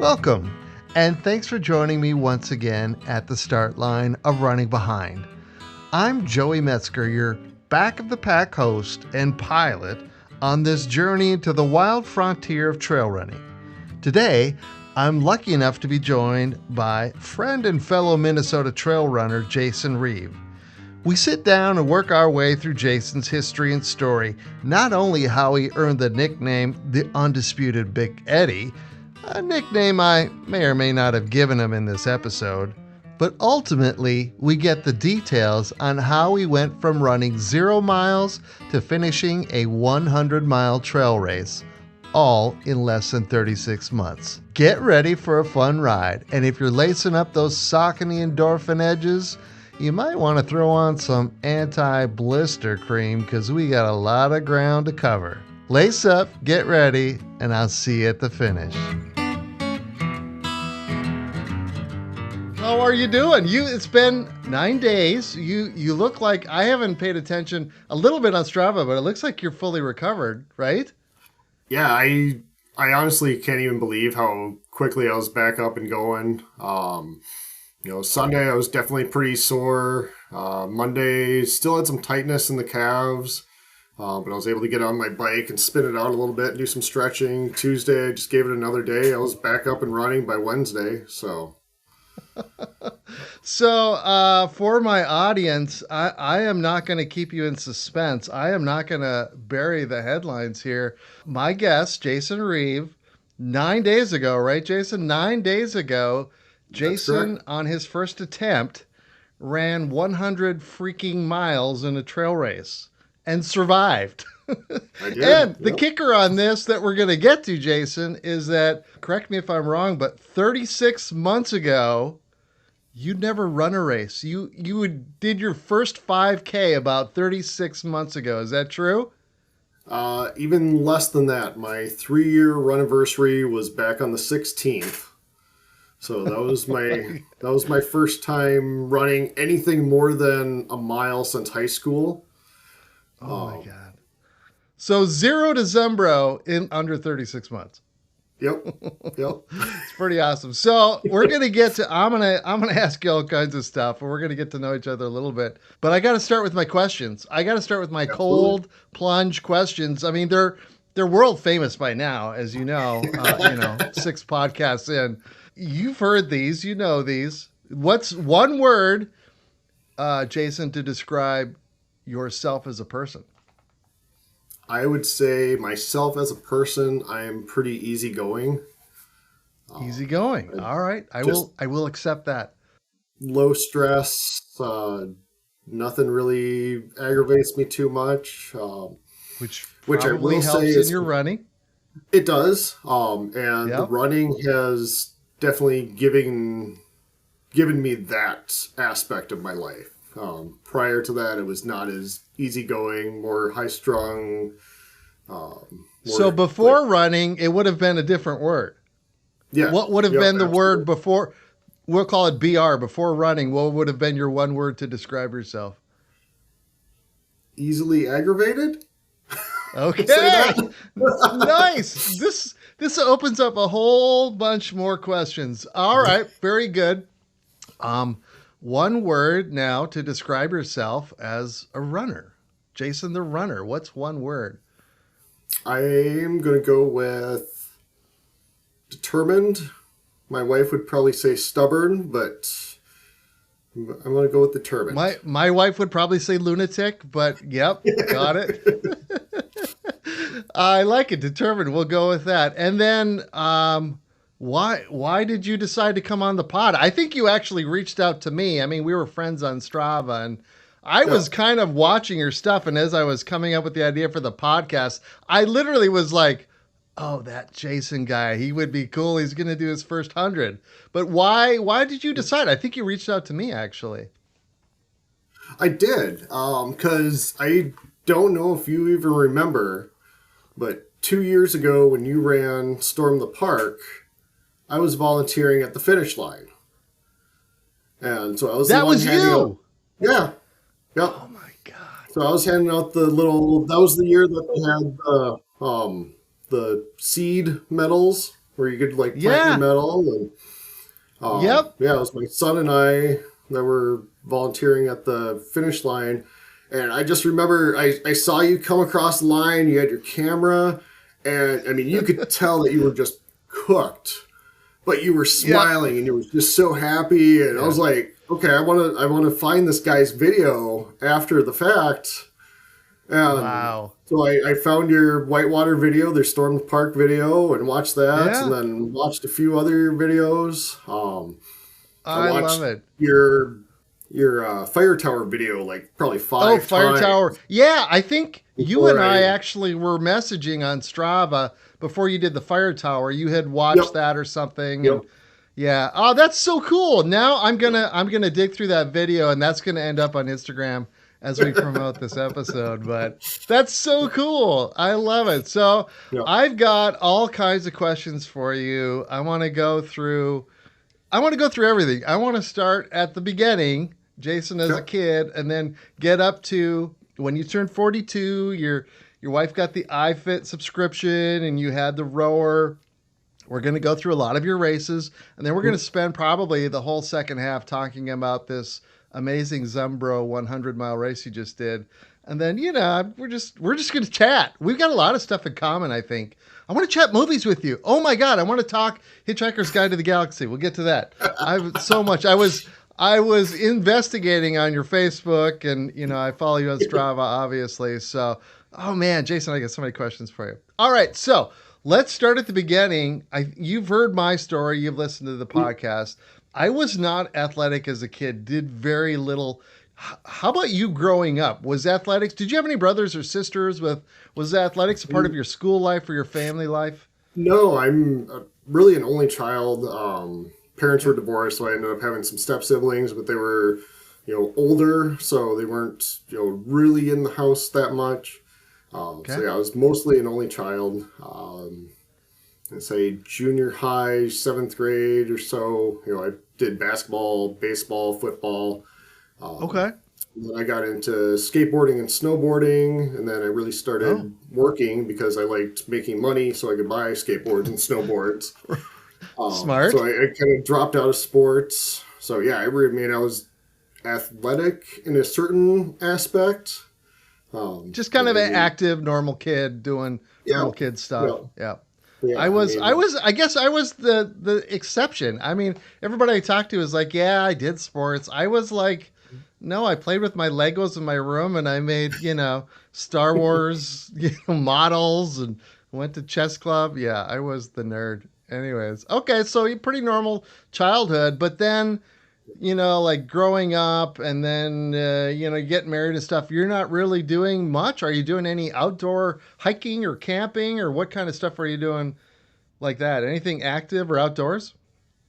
Welcome, and thanks for joining me once again at the start line of Running Behind. I'm Joey Metzger, your back-of-the-pack host and pilot on this journey into the wild frontier of trail running. Today, I'm lucky enough to be joined by friend and fellow Minnesota trail runner Jason Reeve. We sit down and work our way through Jason's history and story, not only how he earned the nickname the Undisputed Big Eddy, a nickname I may or may not have given him in this episode, but ultimately we get the details on how he went from running 0 miles to finishing a 100-mile trail race, all in less than 36 months. Get ready for a fun ride, and if you're lacing up those Saucony endorphin edges, you might want to throw on some anti-blister cream because we got a lot of ground to cover. Lace up, get ready, and I'll see you at the finish. How are you doing? It's been 9 days. You look like, I haven't paid attention a little bit on Strava, but it looks like you're fully recovered, right? Yeah, I honestly can't even believe how quickly I was back up and going. Sunday I was definitely pretty sore. Monday still had some tightness in the calves. But I was able to get on my bike and spin it out a little bit and do some stretching. Tuesday, I just gave it another day. I was back up and running by Wednesday. So for my audience, I am not going to keep you in suspense. I am not going to bury the headlines here. My guest, Jason Reeve, 9 days ago, right, Jason? 9 days ago, Jason, on his first attempt, ran 100 freaking miles in a trail race. And survived. And the kicker on this that we're going to get to, Jason, is that, correct me if I'm wrong, but 36 months ago, you'd never run a race. You did your first 5K about 36 months ago. Is that true? Even less than that. My 3-year run-anniversary was back on the 16th. So that was my first time running anything more than a mile since high school. Oh my God. So 0 to Zumbro in under 36 months. Yep. It's pretty awesome. So we're going to get to, I'm going to ask you all kinds of stuff and we're going to get to know each other a little bit, but I got to start with my questions. I got to start with my cold plunge questions. I mean, they're world famous by now, as you know, 6 podcasts in. You've heard these, you know these. What's one word, Jason, to describe yourself as a person? I would say myself as a person, I am pretty easygoing. Easygoing. All right. I will accept that. Low stress. Nothing really aggravates me too much. Which I will helps say in your running. It does. The running has definitely given me that aspect of my life. Prior to that, it was not as easygoing, more high-strung. So before running, it would have been a different word. Yeah. What would have been the word before? We'll call it BR. Before running, what would have been your one word to describe yourself? Easily aggravated. Okay. Nice. This opens up a whole bunch more questions. All right. Very good. One word now to describe yourself as a runner. Jason the runner. What's one word? I am going to go with determined. My wife would probably say stubborn, but I'm going to go with determined. My wife would probably say lunatic, but yep, got it. I like it. Determined. We'll go with that. And then, why did you decide to come on the pod? I think you actually reached out to me. I mean, we were friends on Strava, and I was kind of watching your stuff. And as I was coming up with the idea for the podcast, I literally was like, oh, that Jason guy, he would be cool. He's going to do his first 100. But why did you decide? I think you reached out to me, actually. I did, because I don't know if you even remember, but 2 years ago when you ran Storm the Park, I was volunteering at the finish line. And so I was That was you? Yeah. Oh my God. So I was handing out that was the year that they had the seed medals where you could like plant your Yeah. medal. And Yep. yeah, it was my son and I that were volunteering at the finish line. And I just remember I saw you come across the line, you had your camera, and I mean, you could tell that you were just cooked, but you were Yep. smiling and you were just so happy. And I Yeah. was like, okay, I want to find this guy's video after the fact. And Wow. so I found your Whitewater video, their Storm Park video, and watched that, and Yeah. then watched a few other videos. I I love watched it. your fire tower video like probably Oh, five Fire Tower. times Yeah, I think you and before I I. actually were messaging on Strava before you did the Fire Tower. You had Yep, watched that or something, yep. and yeah. Oh, that's so cool. Now I'm gonna dig through that video, and that's gonna end up on Instagram as we promote this episode. But that's so cool. I love it. So Yep. I've got all kinds of questions for you. I want to go through everything. I want to start at the beginning, Jason as a Okay. kid, and then get up to when you turned 42. Your wife got the iFit subscription, and you had the rower. We're going to go through a lot of your races, and then we're going to spend probably the whole second half talking about this amazing Zumbro 100-mile race you just did. And then, we're just going to chat. We've got a lot of stuff in common, I think. I want to chat movies with you. Oh my God, I want to talk Hitchhiker's Guide to the Galaxy. We'll get to that. I've so much. I was investigating on your Facebook, and I follow you on Strava, obviously. So, oh man, Jason, I got so many questions for you. All right, so let's start at the beginning. You've heard my story. You've listened to the podcast. I was not athletic as a kid. Did very little. How about you growing up? Was athletics? Did you have any brothers or sisters? Was athletics a part of your school life or your family life? No, I'm really an only child. Parents were divorced, so I ended up having some step siblings, but they were, older, so they weren't, really in the house that much. Okay. So yeah, I was mostly an only child. I'd say junior high, seventh grade or so. I did basketball, baseball, football. Um, Okay. and then I got into skateboarding and snowboarding, and then I really Oh, started working because I liked making money so I could buy skateboards and snowboards. So smart. I kind of dropped out of sports. So yeah, I was athletic in a certain aspect. Just kind I of an mean, active, normal kid doing yeah, normal kid stuff. yeah, Yeah. yeah. I I was, I mean, was, I guess I was the exception. I mean, everybody I talked to was like, yeah, I did sports. I was like, no, I played with my Legos in my room, and I made, Star Wars, models, and went to chess club. Yeah, I was the nerd. Anyways, okay, so you pretty normal childhood, but then, like growing up and then, getting married and stuff, you're not really doing much. Are you doing any outdoor hiking or camping, or what kind of stuff are you doing like that? Anything active or outdoors?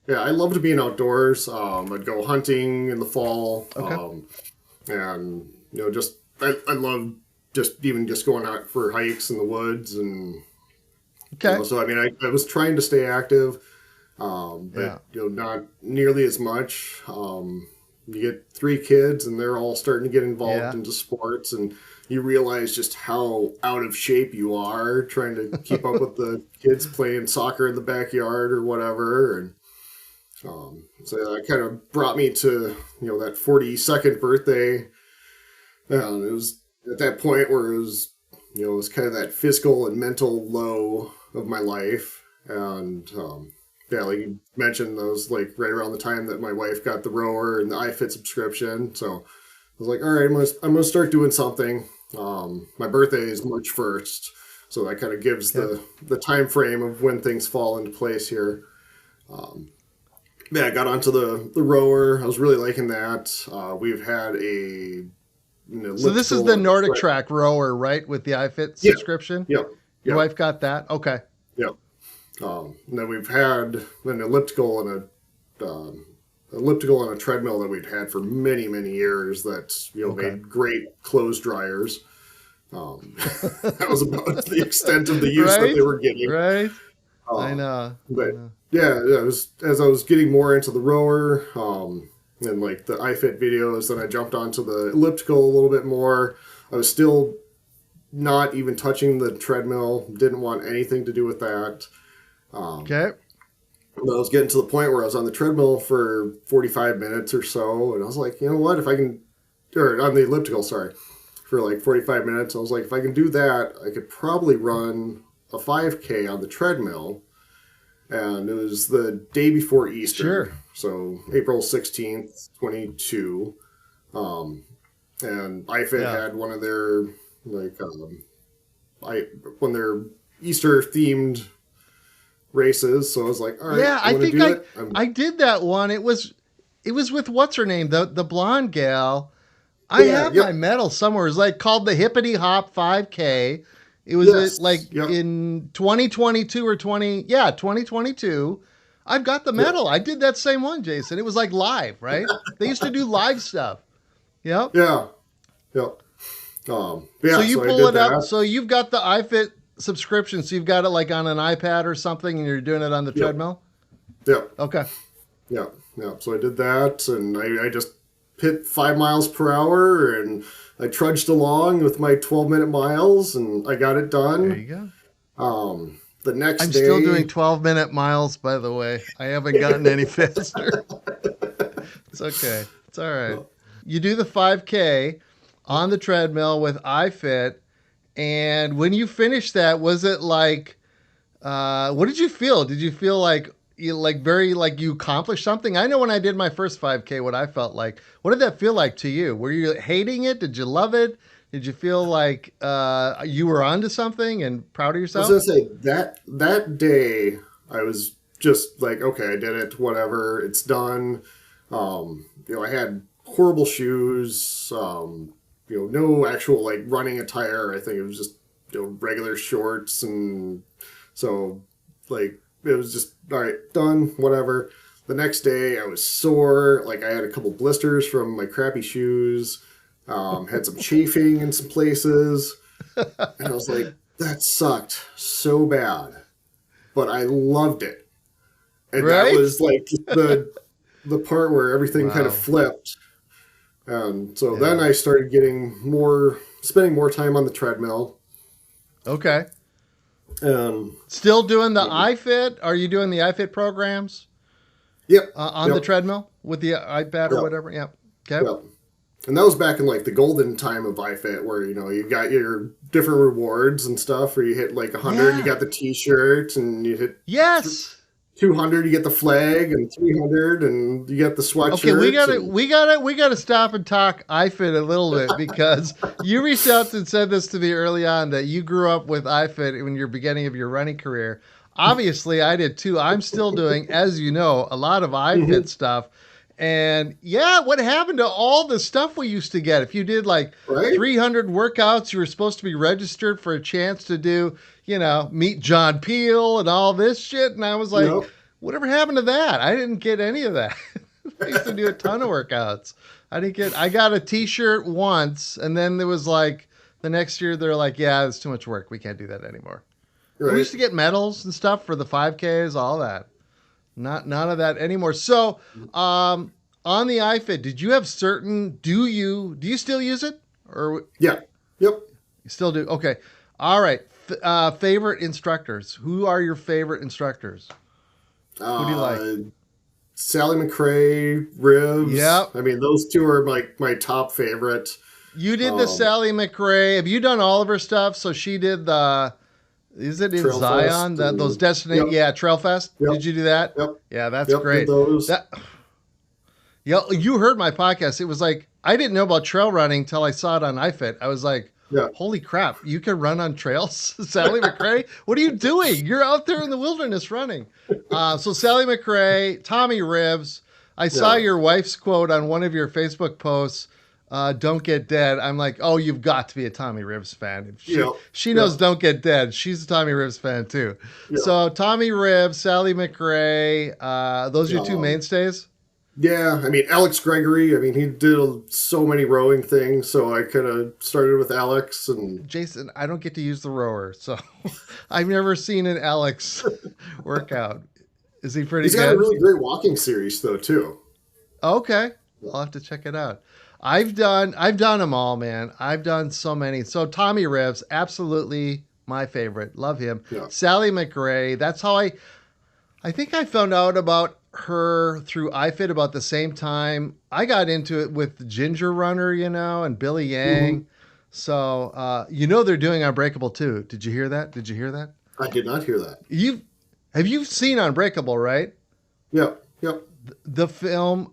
yeah, I loved being outdoors. I'd go hunting in the fall, Okay. and just I love just going out for hikes in the woods, and Okay. so I mean, I was trying to stay active, Yeah. but not nearly as much. You get three kids, and they're all starting to get involved Yeah. into sports, and you realize just how out of shape you are trying to keep up with the kids playing soccer in the backyard or whatever. And so that kind of brought me to that 42nd birthday. And it was at that point where it was kind of that physical and mental low of my life. And yeah, like you mentioned, that was like right around the time that my wife got the rower and the iFit subscription. So I was like, all right, I'm gonna start doing something. My birthday is March 1st, so that kind of gives Yep. the time frame of when things fall into place here. Um, yeah, I got onto the rower. I was really liking that. We've had an So this is the elliptical and a Nordic Track rower, right? With the iFit yeah, subscription. yep, Your yep, wife got that. Okay. yep. And then we've had an elliptical and a treadmill that we'd had for many, many years that Okay. made great clothes dryers. That was about the extent of the use that Right. they were getting. Right. I Um, know. I but know. yeah, it was as I was getting more into the rower, and like the iFit videos, then I jumped onto the elliptical a little bit more. I was still not even touching the treadmill, didn't want anything to do with that. Okay. But I was getting to the point where I was on the treadmill for 45 minutes or so, and I was like, you know what, if I can, or on the elliptical, sorry, for like 45 minutes, I was like, if I can do that, I could probably run a 5K on the treadmill. And it was the day before Easter. Sure. So April 16th, 22. And IFIT had one of their, like, one of their Easter themed races. So I was like, all right, Yeah, I think I did that one. It was with what's her name, the blonde gal. I have my medal somewhere. It's like called the Hippity Hop 5K. It was in 2022 or 2022. I've got the medal. I did that same one, Jason. It was like live, right? They used to do live stuff. Yep. Yeah. Yep. So you pull it up. So you've got the iFit subscription. So you've got it like on an iPad or something, and you're doing it on the treadmill. Yeah. Okay. Yeah. Yeah. So I did that, and I just hit 5 miles per hour, and I trudged along with my 12-minute miles, and I got it done. There you go. The next day... I'm still doing 12-minute miles, by the way. I haven't gotten any faster. It's okay. It's all right. You do the 5K on the treadmill with iFit, and when you finished that, was it like, what did you feel? Did you feel like you accomplished something? I know when I did my first 5K, what I felt like. What did that feel like to you? Were you hating it? Did you love it? Did you feel like you were onto something and proud of yourself? I was going to say, that day, I was just like, okay, I did it, whatever, it's done. I had horrible shoes, no actual like running attire. I think it was just regular shorts, and so like it was just all right, done, whatever. The next day I was sore, like I had a couple blisters from my crappy shoes, had some chafing in some places, and I was like, that sucked so bad, but I loved it. And that was like the part where everything kind of flipped. And so then I started spending more time on the treadmill. Okay. Still doing the iFit? Are you doing the iFit programs? Yep. On the treadmill with the iPad or whatever? Yep. Okay. Yep. And that was back in like the golden time of iFit, where you got your different rewards and stuff. Where you hit like 100, you got the T-shirt, and you hit 200, you get the flag, and 300, and you get the sweatshirt. Okay, we gotta stop and talk iFit a little bit, because you reached out and said this to me early on that you grew up with iFit when you're beginning of your running career. Obviously, I did too. I'm still doing, as you know, a lot of iFit stuff. And what happened to all the stuff we used to get? If you did like 300 workouts, you were supposed to be registered for a chance to do, meet John Peel and all this shit. And I was like, whatever happened to that? I didn't get any of that. I used to do a ton of workouts. I got a T-shirt once, and then there was like the next year they're like, yeah, it's too much work. We can't do that anymore. We used to get medals and stuff for the 5Ks, all that. None of that anymore. So, on the iFit, did you have do you still use it? Or Yep. You still do? Okay. All right. Favorite instructors. Who are your favorite instructors? Who do you like? Sally McRae, Reeve. Yep. I mean, those two are like my top favorite. You did the Sally McRae. Have you done all of her stuff? So she did is it in Trail Zion? Those destinations? Yep. Yeah, Trail Fest. Yep. Did you do that? Yep. Yeah, that's great. Those. You heard my podcast. It was like, I didn't know about trail running till I saw it on iFit. I was like, holy crap, you can run on trails? Sally McRae? What are you doing? You're out there in the wilderness running. So Sally McRae, Tommy Ribs. I saw your wife's quote on one of your Facebook posts. Don't Get Dead. I'm like, oh, you've got to be a Tommy Ribs fan. She knows Don't Get Dead. She's a Tommy Ribs fan too. So Tommy Ribs, Sally McRae, those are your two mainstays? Yeah, I mean, Alex Gregory, he did so many rowing things, so I could have started with Alex. And Jason, I don't get to use the rower, so I've never seen an Alex workout. Is he pretty good? He's got a really great walking series, though, too. Okay. I'll have to check it out. I've done them all, man. I've done so many. So Tommy Ribs, absolutely my favorite. Love him. Yeah. Sally McRae. That's how I think I found out about her through iFit about the same time I got into it with Ginger Runner, and Billy Hmm. Yang. So, they're doing Unbreakable too. Did you hear that? Did you hear that? I did not hear that. Have you seen Unbreakable, right? Yep, yep. The film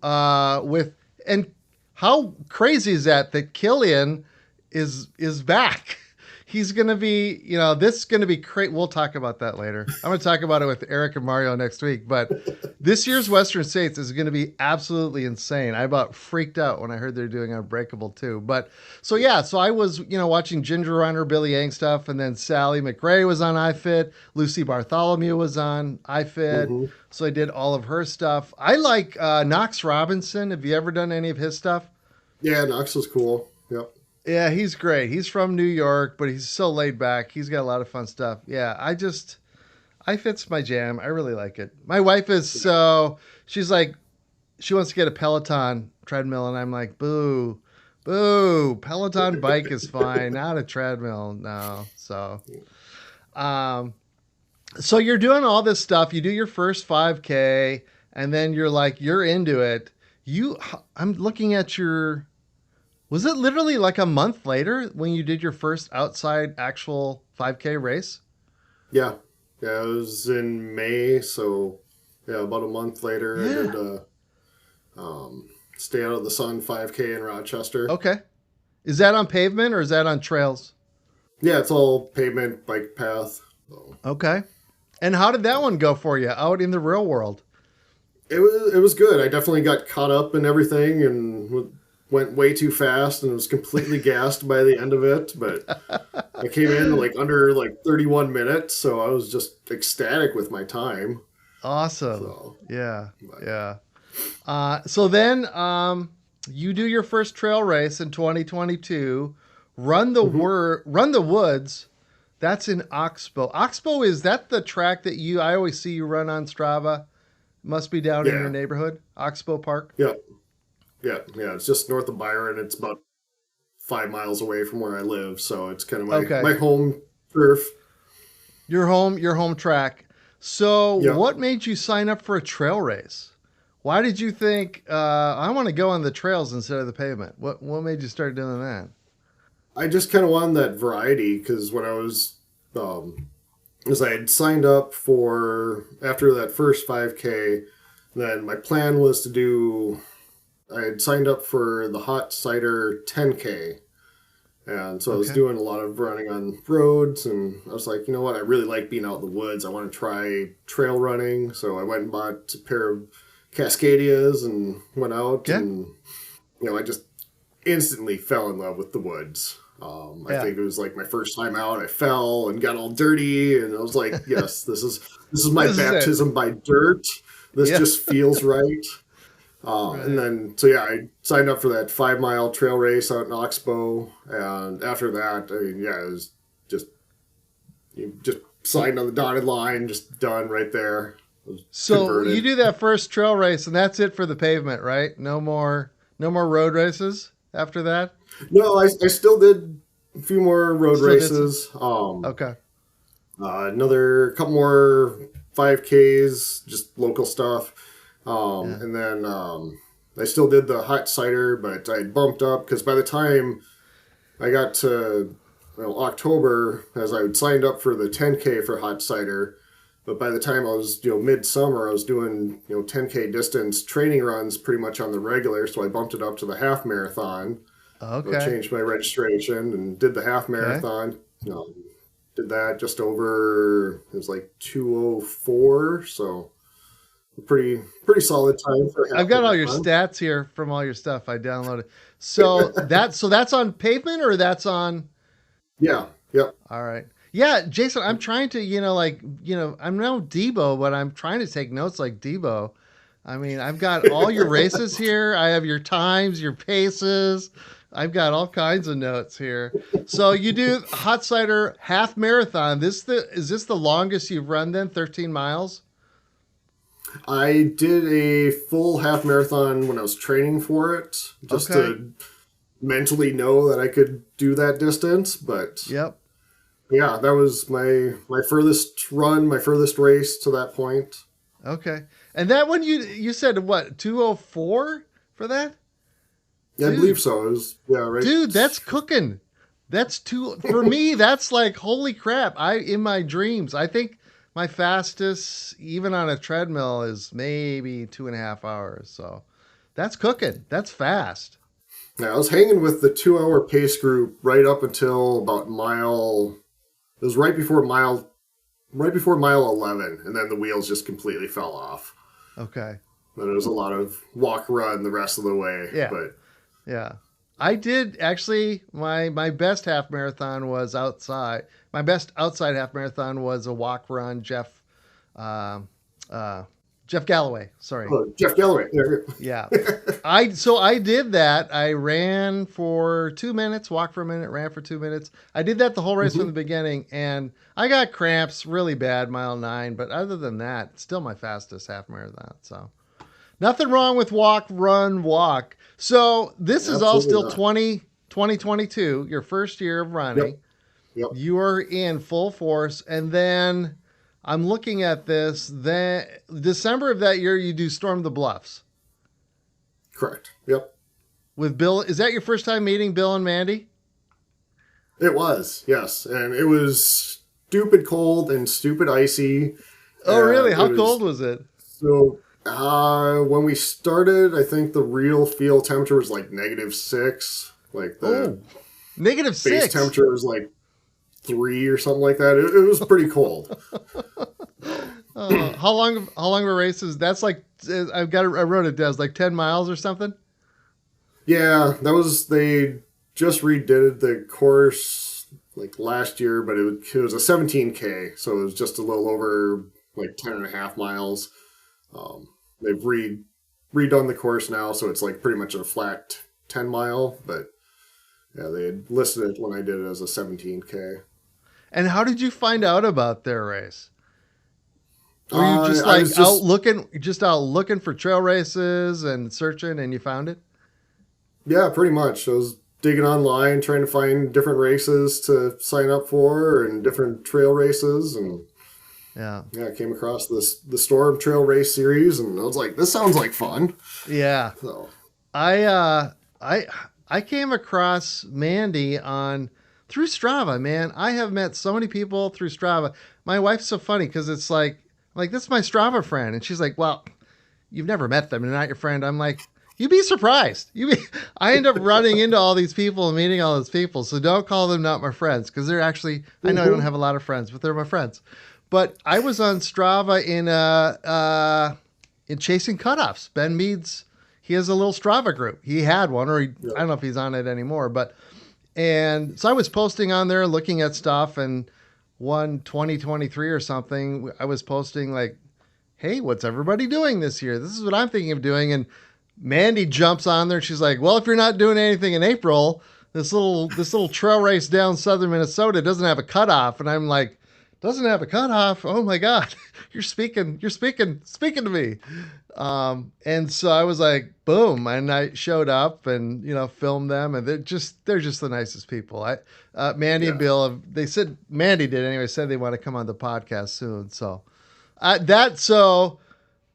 with and how crazy is that Killian is back? He's gonna be, this is gonna be great. We'll talk about that later. I'm gonna talk about it with Eric and Mario next week. But this year's Western States is gonna be absolutely insane. I about freaked out when I heard they're doing Unbreakable too. But so yeah, so I was, watching Ginger Runner, Billy Yang stuff, and then Sally McRae was on iFit, Lucy Bartholomew was on iFit. Hmm. So I did all of her stuff. I like Knox Robinson. Have you ever done any of his stuff? Yeah, Knox was cool. Yep. Yeah, he's great. He's from New York, but he's so laid back. He's got a lot of fun stuff. Yeah, I fits my jam. I really like it. My wife is she's like, she wants to get a Peloton treadmill, and I'm like, boo, boo. Peloton bike is fine, not a treadmill. No. Um, so you're doing all this stuff. You do your first 5K, and then you're into it. I'm looking at your. Was it literally like a month later when you did your first outside actual 5K race? Yeah. Yeah, it was in May, so yeah, about a month later, I Yeah. did Stay Out of the Sun 5K in Rochester. Okay. Is that on pavement or is that on trails? Yeah, it's all pavement bike path. So Okay. And how did that one go for you out in the real world? it was good. I definitely got caught up in everything and went way too fast and was completely gassed by the end of it. But I came in like under like 31 minutes, so I was just ecstatic with my time. Awesome. So, Yeah. but Yeah. So then you do your first trail race in 2022. mhm. Run the Woods. That's in Oxbow. Oxbow, is that the track that I always see you run on Strava? Must be down in your Yeah, neighborhood, Oxbow Park. yeah, yeah. It's just north of Byron. It's about 5 miles away from where I live, so it's kind of my Okay. home turf. Your home track. So, Yeah, what made you sign up for a trail race? Why did you think I want to go on the trails instead of the pavement? What made you start doing that? I just kind of wanted that variety because when I was, as I had signed up for after that first 5K, then my plan was to do. I had signed up for the hot cider 10K. And so I was Okay. doing a lot of running on roads, and I was like, you know what? I really like being out in the woods. I want to try trail running. So I went and bought a pair of Cascadias and went out, Yeah. and I just instantly fell in love with the woods. I Yeah. think it was like my first time out. I fell and got all dirty, and I was like, yes, this is my This is it. baptism by dirt. This Yeah. just feels right. And Right. then, so yeah, I signed up for that 5 mile trail race out in Oxbow. And after that, I mean, yeah, it was just, you just signed on the dotted line, just done right there. I was So you converted. do that first trail race, and that's it for the pavement, right? No more road races after that. No, I still did a few more road Still did some. races. Okay. Another couple more 5Ks, just local stuff. Yeah. And then I still did the hot cider, but I bumped up because by the time I got to October, as I had signed up for the 10K for hot cider, but by the time I was midsummer, I was doing 10K distance training runs pretty much on the regular, so I bumped it up to the half marathon. So I Okay. changed my registration and did the half Okay. marathon. Did that just over. It was like 2:04, so a pretty solid time for a half I've got all your marathon. stats here from all your stuff I downloaded. So that's on pavement or that's on. Yeah, yep. All right. Yeah, Jason, I'm trying to, I'm no Debo, but I'm trying to take notes like Debo. I mean, I've got all your races here. I have your times, your paces. I've got all kinds of notes here. So you do hot cider half marathon. Is this the longest you've run then? 13 miles? I did a full half marathon when I was training for it, just Okay. to mentally know that I could do that distance. But Yep. yeah, that was my furthest run, my furthest race to that point. Okay. And that one you said what, 204 for that? Yeah, I believe Dude. so. It was, yeah, right. Dude, that's cooking. That's too for me, that's like holy crap. I in my dreams. I think my fastest, even on a treadmill, is maybe 2.5 hours. So that's cooking. That's fast. Yeah, I was hanging with the 2 hour pace group right up until about it was right before mile 11, and then the wheels just completely fell off. Okay. Then it was a lot of walk run the rest of the way. Yeah. But Yeah. I did actually my best half marathon was outside. My best outside half marathon was a walk run uh, uh, Jeff Galloway. Sorry. oh, Jeff Galloway. There. Yeah. I did that. I ran for 2 minutes, walked for a minute, ran for 2 minutes. I did that the whole race from the beginning, and I got cramps really bad mile 9. But other than that, it's still my fastest half marathon. So nothing wrong with walk, run, walk. So this is all Absolutely still not. 2022, your first year of running. Yep. Yep. You are in full force, and then I'm looking at this. Then December of that year, you do Storm the Bluffs Correct. Yep. with Bill. Is that your first time meeting Bill and Mandy? It was, yes. And it was stupid cold and stupid icy. Oh, really? And How it cold was was it? so when we started, I think the real field temperature was like -6. Like the Oh, negative base 6. temperature was like 3 or something like that. It was pretty cold. So, How long of a race is that's like? I wrote it down. It's like 10 miles or something. yeah, they just redid the course like last year, but it was a 17K, so it was just a little over like 10 and a half miles. They've redone the course now, so it's like pretty much a flat 10 mile, but yeah, they had listed it when I did it as a 17K. And how did you find out about their race? Were you just I like was just out looking for trail races and searching, and you found it? Yeah, pretty much. I was digging online, trying to find different races to sign up for and different trail races, and Yeah. yeah, I came across the Storm Trail Race series, and I was like, this sounds like fun. Yeah. So I uh I I came across Mandy on through Strava, man. I have met so many people through Strava. My wife's so funny because it's like this is my Strava friend, and she's like, "Well, you've never met them, and they're not your friend." I'm like, "You'd be surprised." I end up running into all these people and meeting all these people, so don't call them not my friends because they're actually. I know I don't have a lot of friends, but they're my friends. But I was on Strava in chasing cutoffs. Ben Mead's he has a little Strava group. He had one, or yeah. I don't know if he's on it anymore. But and so I was posting on there, looking at stuff, and 2023 or something, I was posting like, "Hey, what's everybody doing this year? This is what I'm thinking of doing." And Mandy jumps on there. She's like, "Well, if you're not doing anything in April, this little trail race down southern Minnesota doesn't have a cutoff." And I'm like, "Doesn't have a cutoff? Oh my God, you're speaking to me." And so I was like, boom, and I showed up and filmed them, and they're just the nicest people. Mandy and Yeah. Bill, they said Mandy did anyway, said they want to come on the podcast soon. So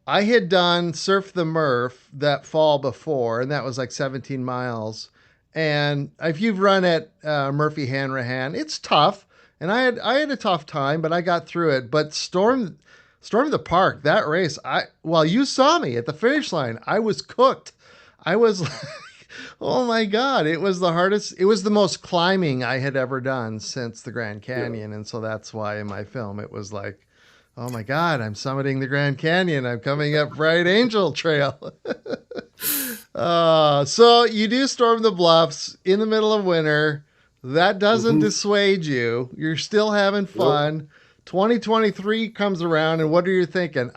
I had done Surf the Murph that fall before, and that was like 17 miles. And if you've run at Murphy Hanrahan, it's tough. And I had a tough time, but I got through it. But Storm the Park, that race, you saw me at the finish line. I was cooked. I was like, oh my God, it was the hardest. It was the most climbing I had ever done since the Grand Yeah. Canyon. And so that's why in my film, it was like, oh my God, I'm summiting the Grand Canyon. I'm coming up Bright Angel Trail. So you do Storm the Bluffs in the middle of winter. That doesn't hmm dissuade you. You're still having Nope. fun. 2023 comes around, and what are you thinking?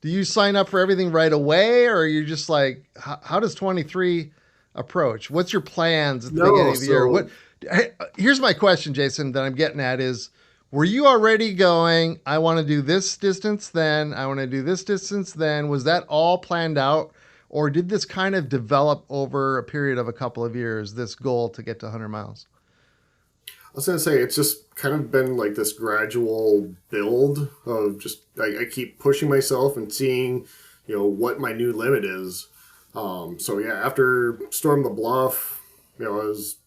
Do you sign up for everything right away, or are you just like, how does 23 approach? What's your plans at the beginning No, of the year? so Here's my question, Jason, that I'm getting at is, were you already going, I want to do this distance then, I want to do this distance then? Was that all planned out? Or did this kind of develop over a period of a couple of years, this goal to get to 100 miles? was gonna say it's just kind of been like this gradual build of just I keep pushing myself and seeing, what my new limit is. So yeah, after Storm the Bluff, I was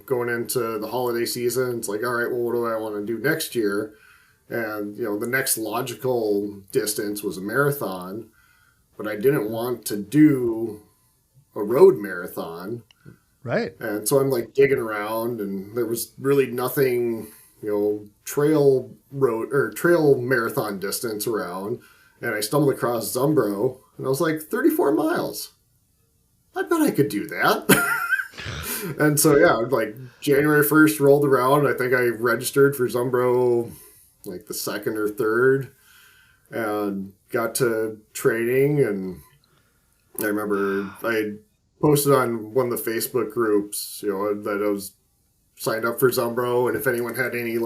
going into the holiday season. It's like, all right, well, what do I want to do next year? And the next logical distance was a marathon, but I didn't want to do a road marathon. Right. And so I'm like digging around, and there was really nothing, trail marathon distance around. And I stumbled across Zumbro, and I was like, 34 miles. I bet I could do that. And so, yeah, like January 1st rolled around. I think I registered for Zumbro like the 2nd or 3rd, and got to training. And I remember I posted on one of the Facebook groups, that I was signed up for Zumbro, and if anyone had any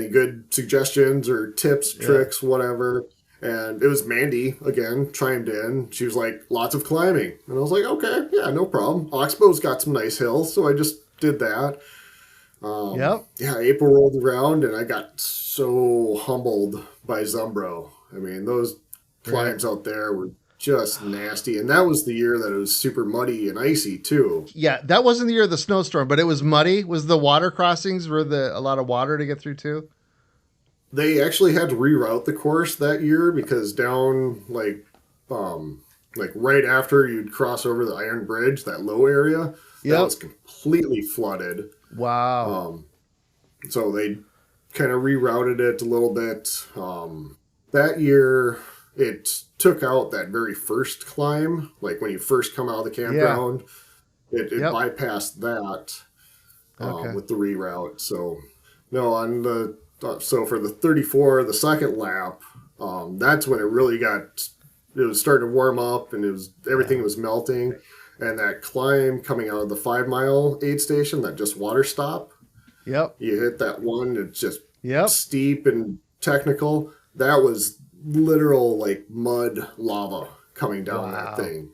good suggestions or tips, tricks, whatever. And it was Mandy again, chimed in. She was like, lots of climbing. And I was like, okay, yeah, no problem. Oxbow's got some nice hills, so I just did that. Yeah, April rolled around, and I got so humbled by Zumbro. I mean, those climbs out there were just nasty. And that was the year that it was super muddy and icy, too. Yeah, that wasn't the year of the snowstorm, but it was muddy. Was the water crossings, were a lot of water to get through, too? They actually had to reroute the course that year because down, like right after you'd cross over the Iron Bridge, that low area, that was completely flooded. Wow. So they kind of rerouted it a little bit. That year, it took out that very first climb, like when you first come out of the campground. It bypassed that with the reroute. So, no, so for the 34, the second lap, that's when it really it was starting to warm up, and everything was melting. And that climb coming out of the 5 mile aid station, that just water stop. Yep. You hit that one, it's just steep and technical. That was literal like mud lava coming down that thing.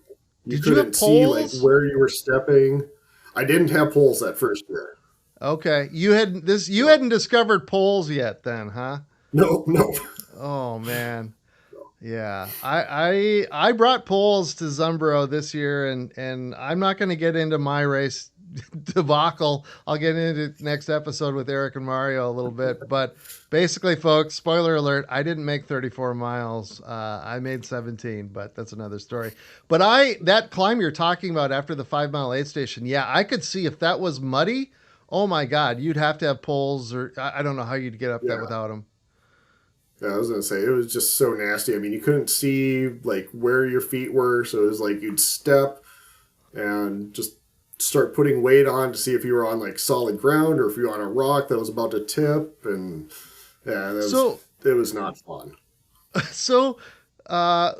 You couldn't see like where you were stepping. I didn't have poles that first year. Okay. You hadn't discovered poles yet then, huh? No. Oh man. Yeah, I brought poles to Zumbro this year, and I'm not going to get into my race debacle. I'll get into next episode with Eric and Mario a little bit, but basically, folks, spoiler alert: I didn't make 34 miles. I made 17, but that's another story. But that climb you're talking about after the 5 mile aid station, yeah, I could see if that was muddy. Oh my God, you'd have to have poles, or I don't know how you'd get up that without them. Yeah, I was going to say, it was just so nasty. I mean, you couldn't see, like, where your feet were, so it was like you'd step and just start putting weight on to see if you were on, like, solid ground or if you were on a rock that was about to tip, and, yeah, it was not fun. So, I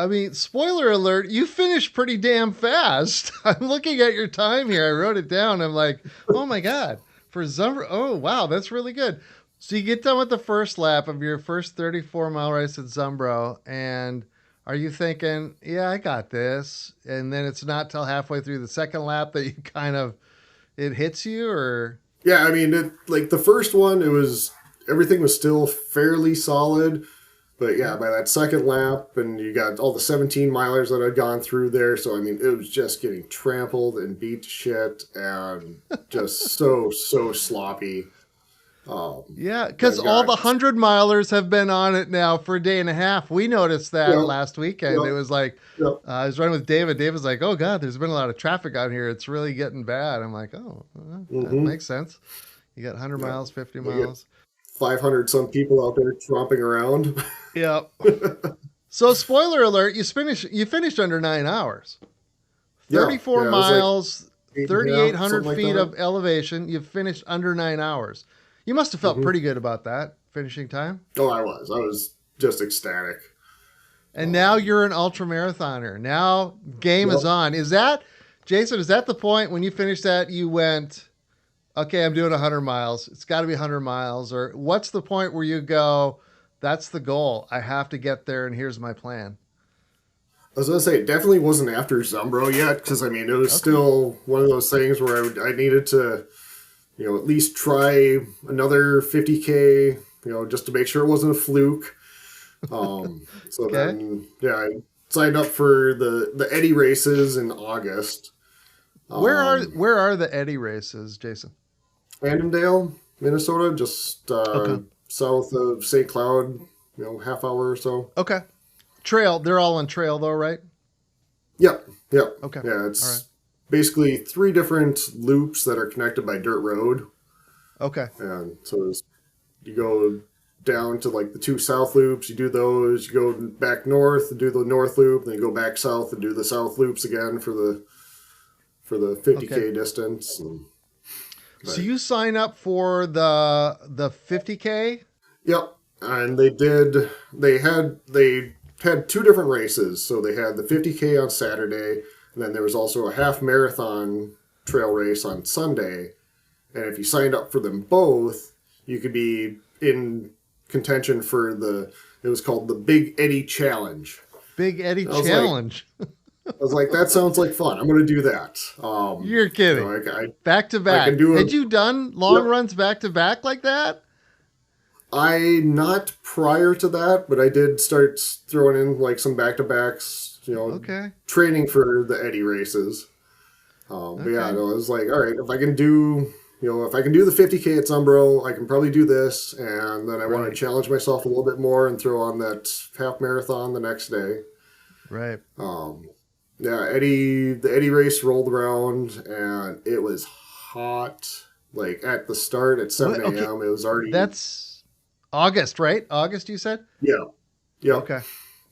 mean, spoiler alert, you finished pretty damn fast. I'm looking at your time here. I wrote it down. I'm like, oh, my God. For Zumbro, oh, wow, that's really good. So you get done with the first lap of your first 34 mile race at Zumbro, and are you thinking, yeah, I got this? And then it's not till halfway through the second lap that it hits you, or? Yeah, I mean, like the first one, everything was still fairly solid. But yeah, by that second lap, and you got all the 17 milers that had gone through there. So, I mean, it was just getting trampled and beat to shit and just so sloppy. Yeah, because all the 100-milers have been on it now for a day and a half. We noticed that last weekend. It was like, I was running with David. David was like, oh, God, there's been a lot of traffic out here. It's really getting bad. I'm like, oh, that makes sense. You got 100 miles, 50 miles. 500 some people out there tromping around. Yep. So, spoiler alert, you finished under 9 hours. 34 miles, like 3,800 feet of elevation. You finished under 9 hours. You must have felt pretty good about that finishing time. Oh, I was just ecstatic. And now you're an ultra marathoner. Now game is on. Jason, is that the point when you finished that you went, okay, I'm doing 100 miles. It's got to be 100 miles. Or what's the point where you go, that's the goal. I have to get there, and here's my plan? I was gonna say it definitely wasn't after Zumbro yet, because I mean it was Okay. still one of those things where I needed to, at least try another 50K, just to make sure it wasn't a fluke. So Okay. then, yeah, I signed up for the Eddy races in August. Um, Where are the Eddy races, Jason? Annandale, Minnesota, just Okay. south of St. Cloud, half hour or so. Okay. Trail. They're all on trail though, right? Yep, yep. Okay. Yeah, All right. it's basically three different loops that are connected by dirt road. Okay. And so you go down to like the two south loops, you do those, you go back north and do the north loop, then you go back south and do the south loops again for the Okay. 50K distance. So But you sign up for the 50K? yep, and they had two different races. So they had the 50K on Saturday, and then there was also a half marathon trail race on Sunday. And if you signed up for them both, you could be in contention for it was called the Big Eddy Challenge. Big Eddy I was like, Challenge. that sounds like fun. I'm going to do that. You're kidding. Back to I can back. do Had you done long yep. runs back to back like that? I not prior to that, but I did start throwing in like some back to backs, Okay. training for the Eddy races. But yeah, Okay. no, I was like, all right, if I can do the 50K at Zumbro, I can probably do this. And then I want to Right. challenge myself a little bit more and throw on that half marathon the next day. Right. Um, yeah, the Eddy race rolled around and it was hot. Like at the start at What? 7 Okay. a.m., it was already, That's August, right? August, you said? yeah, yeah. Okay.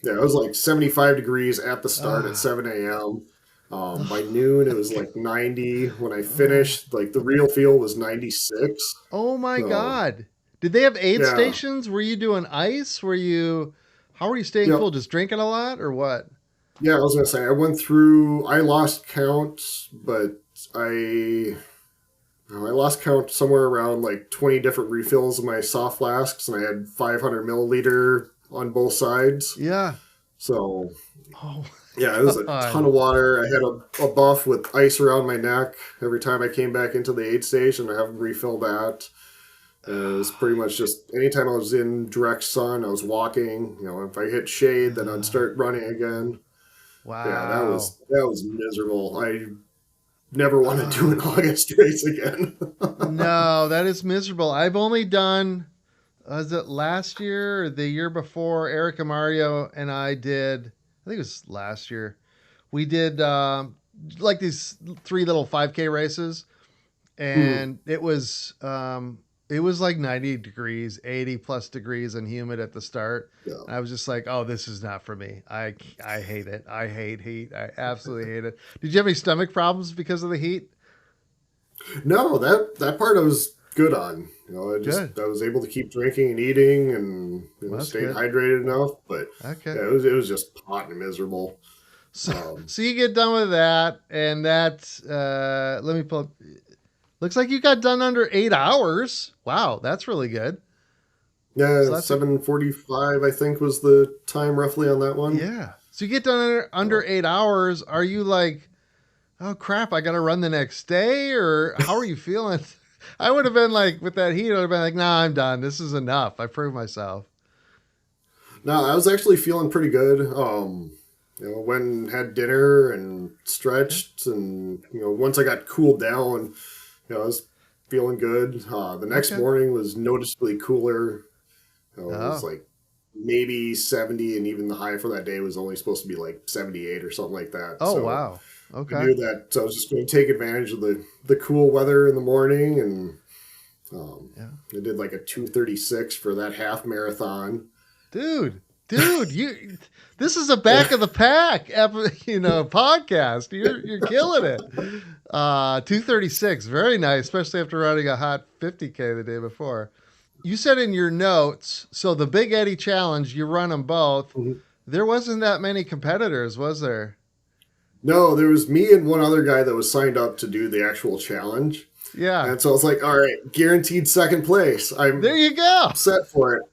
Yeah, it was like 75 degrees at the start at Ah. 7 a.m. By noon, it was like 90. When I Oh. finished, like the real feel was 96. Oh my So, God. Did they have aid yeah. stations? Were you doing ice? How were you staying cool? Yep. Just drinking a lot or what? Yeah, I was going to say, I lost count, but I, I lost count somewhere around like 20 different refills of my soft flasks, and I had 500 milliliter on both sides. Yeah. So, Oh yeah, it was my a ton God. of water. I had a buff with ice around my neck every time I came back into the aid station. I haven't refilled that. It was pretty much just anytime I was in direct sun, I was walking. If I hit shade, then I'd start running again. Yeah, that Wow. was that was miserable. I never want to do an Ah. August race again. No, that is miserable. I've only done, was it last year or the year before? Eric and Mario and I did, I think it was last year. We did like these three little 5K races, Hmm. and it was like 90 degrees, 80 plus degrees and humid at the start. Yeah. And I was just like, oh, this is not for me. I hate it. I hate heat. I absolutely hate it. Did you have any stomach problems because of the heat? No, that part I was good on. Good. I was able to keep drinking and eating and Well, that's stayed good. hydrated enough. But Okay. yeah, it was just hot and miserable. So, Um, so you get done with that, and let me pull. Looks like you got done under 8 hours. Wow, that's really good. So yeah, that's a 7:45 I think was the time roughly on that one. yeah. So you get done under So 8 hours. Are you like, oh crap, I got to run the next day, or how are you feeling? I would have been like, with that heat, I would have been like, nah, I'm done. This is enough. I proved myself. no, I was actually feeling pretty good. Went and had dinner and Okay. stretched, and once I got cooled down, I was feeling good. The next Okay. morning was noticeably cooler. It was Oh. like maybe 70, and even the high for that day was only supposed to be like 78 or something like that. Oh So wow. I Okay. knew that I was just going to take advantage of the cool weather in the morning, and um, Yeah. I did like a 2:36 for that half marathon. Dude, you. This is a back of the pack, podcast. You're killing it. 236, very nice, especially after running a hot 50K the day before. You said in your notes, so the Big Eddy Challenge, you run them both. Mhm. There wasn't that many competitors, was there? No, there was me and one other guy that was signed up to do the actual challenge. Yeah. And so I was like, all right, guaranteed second place. There I'm you go. set for it.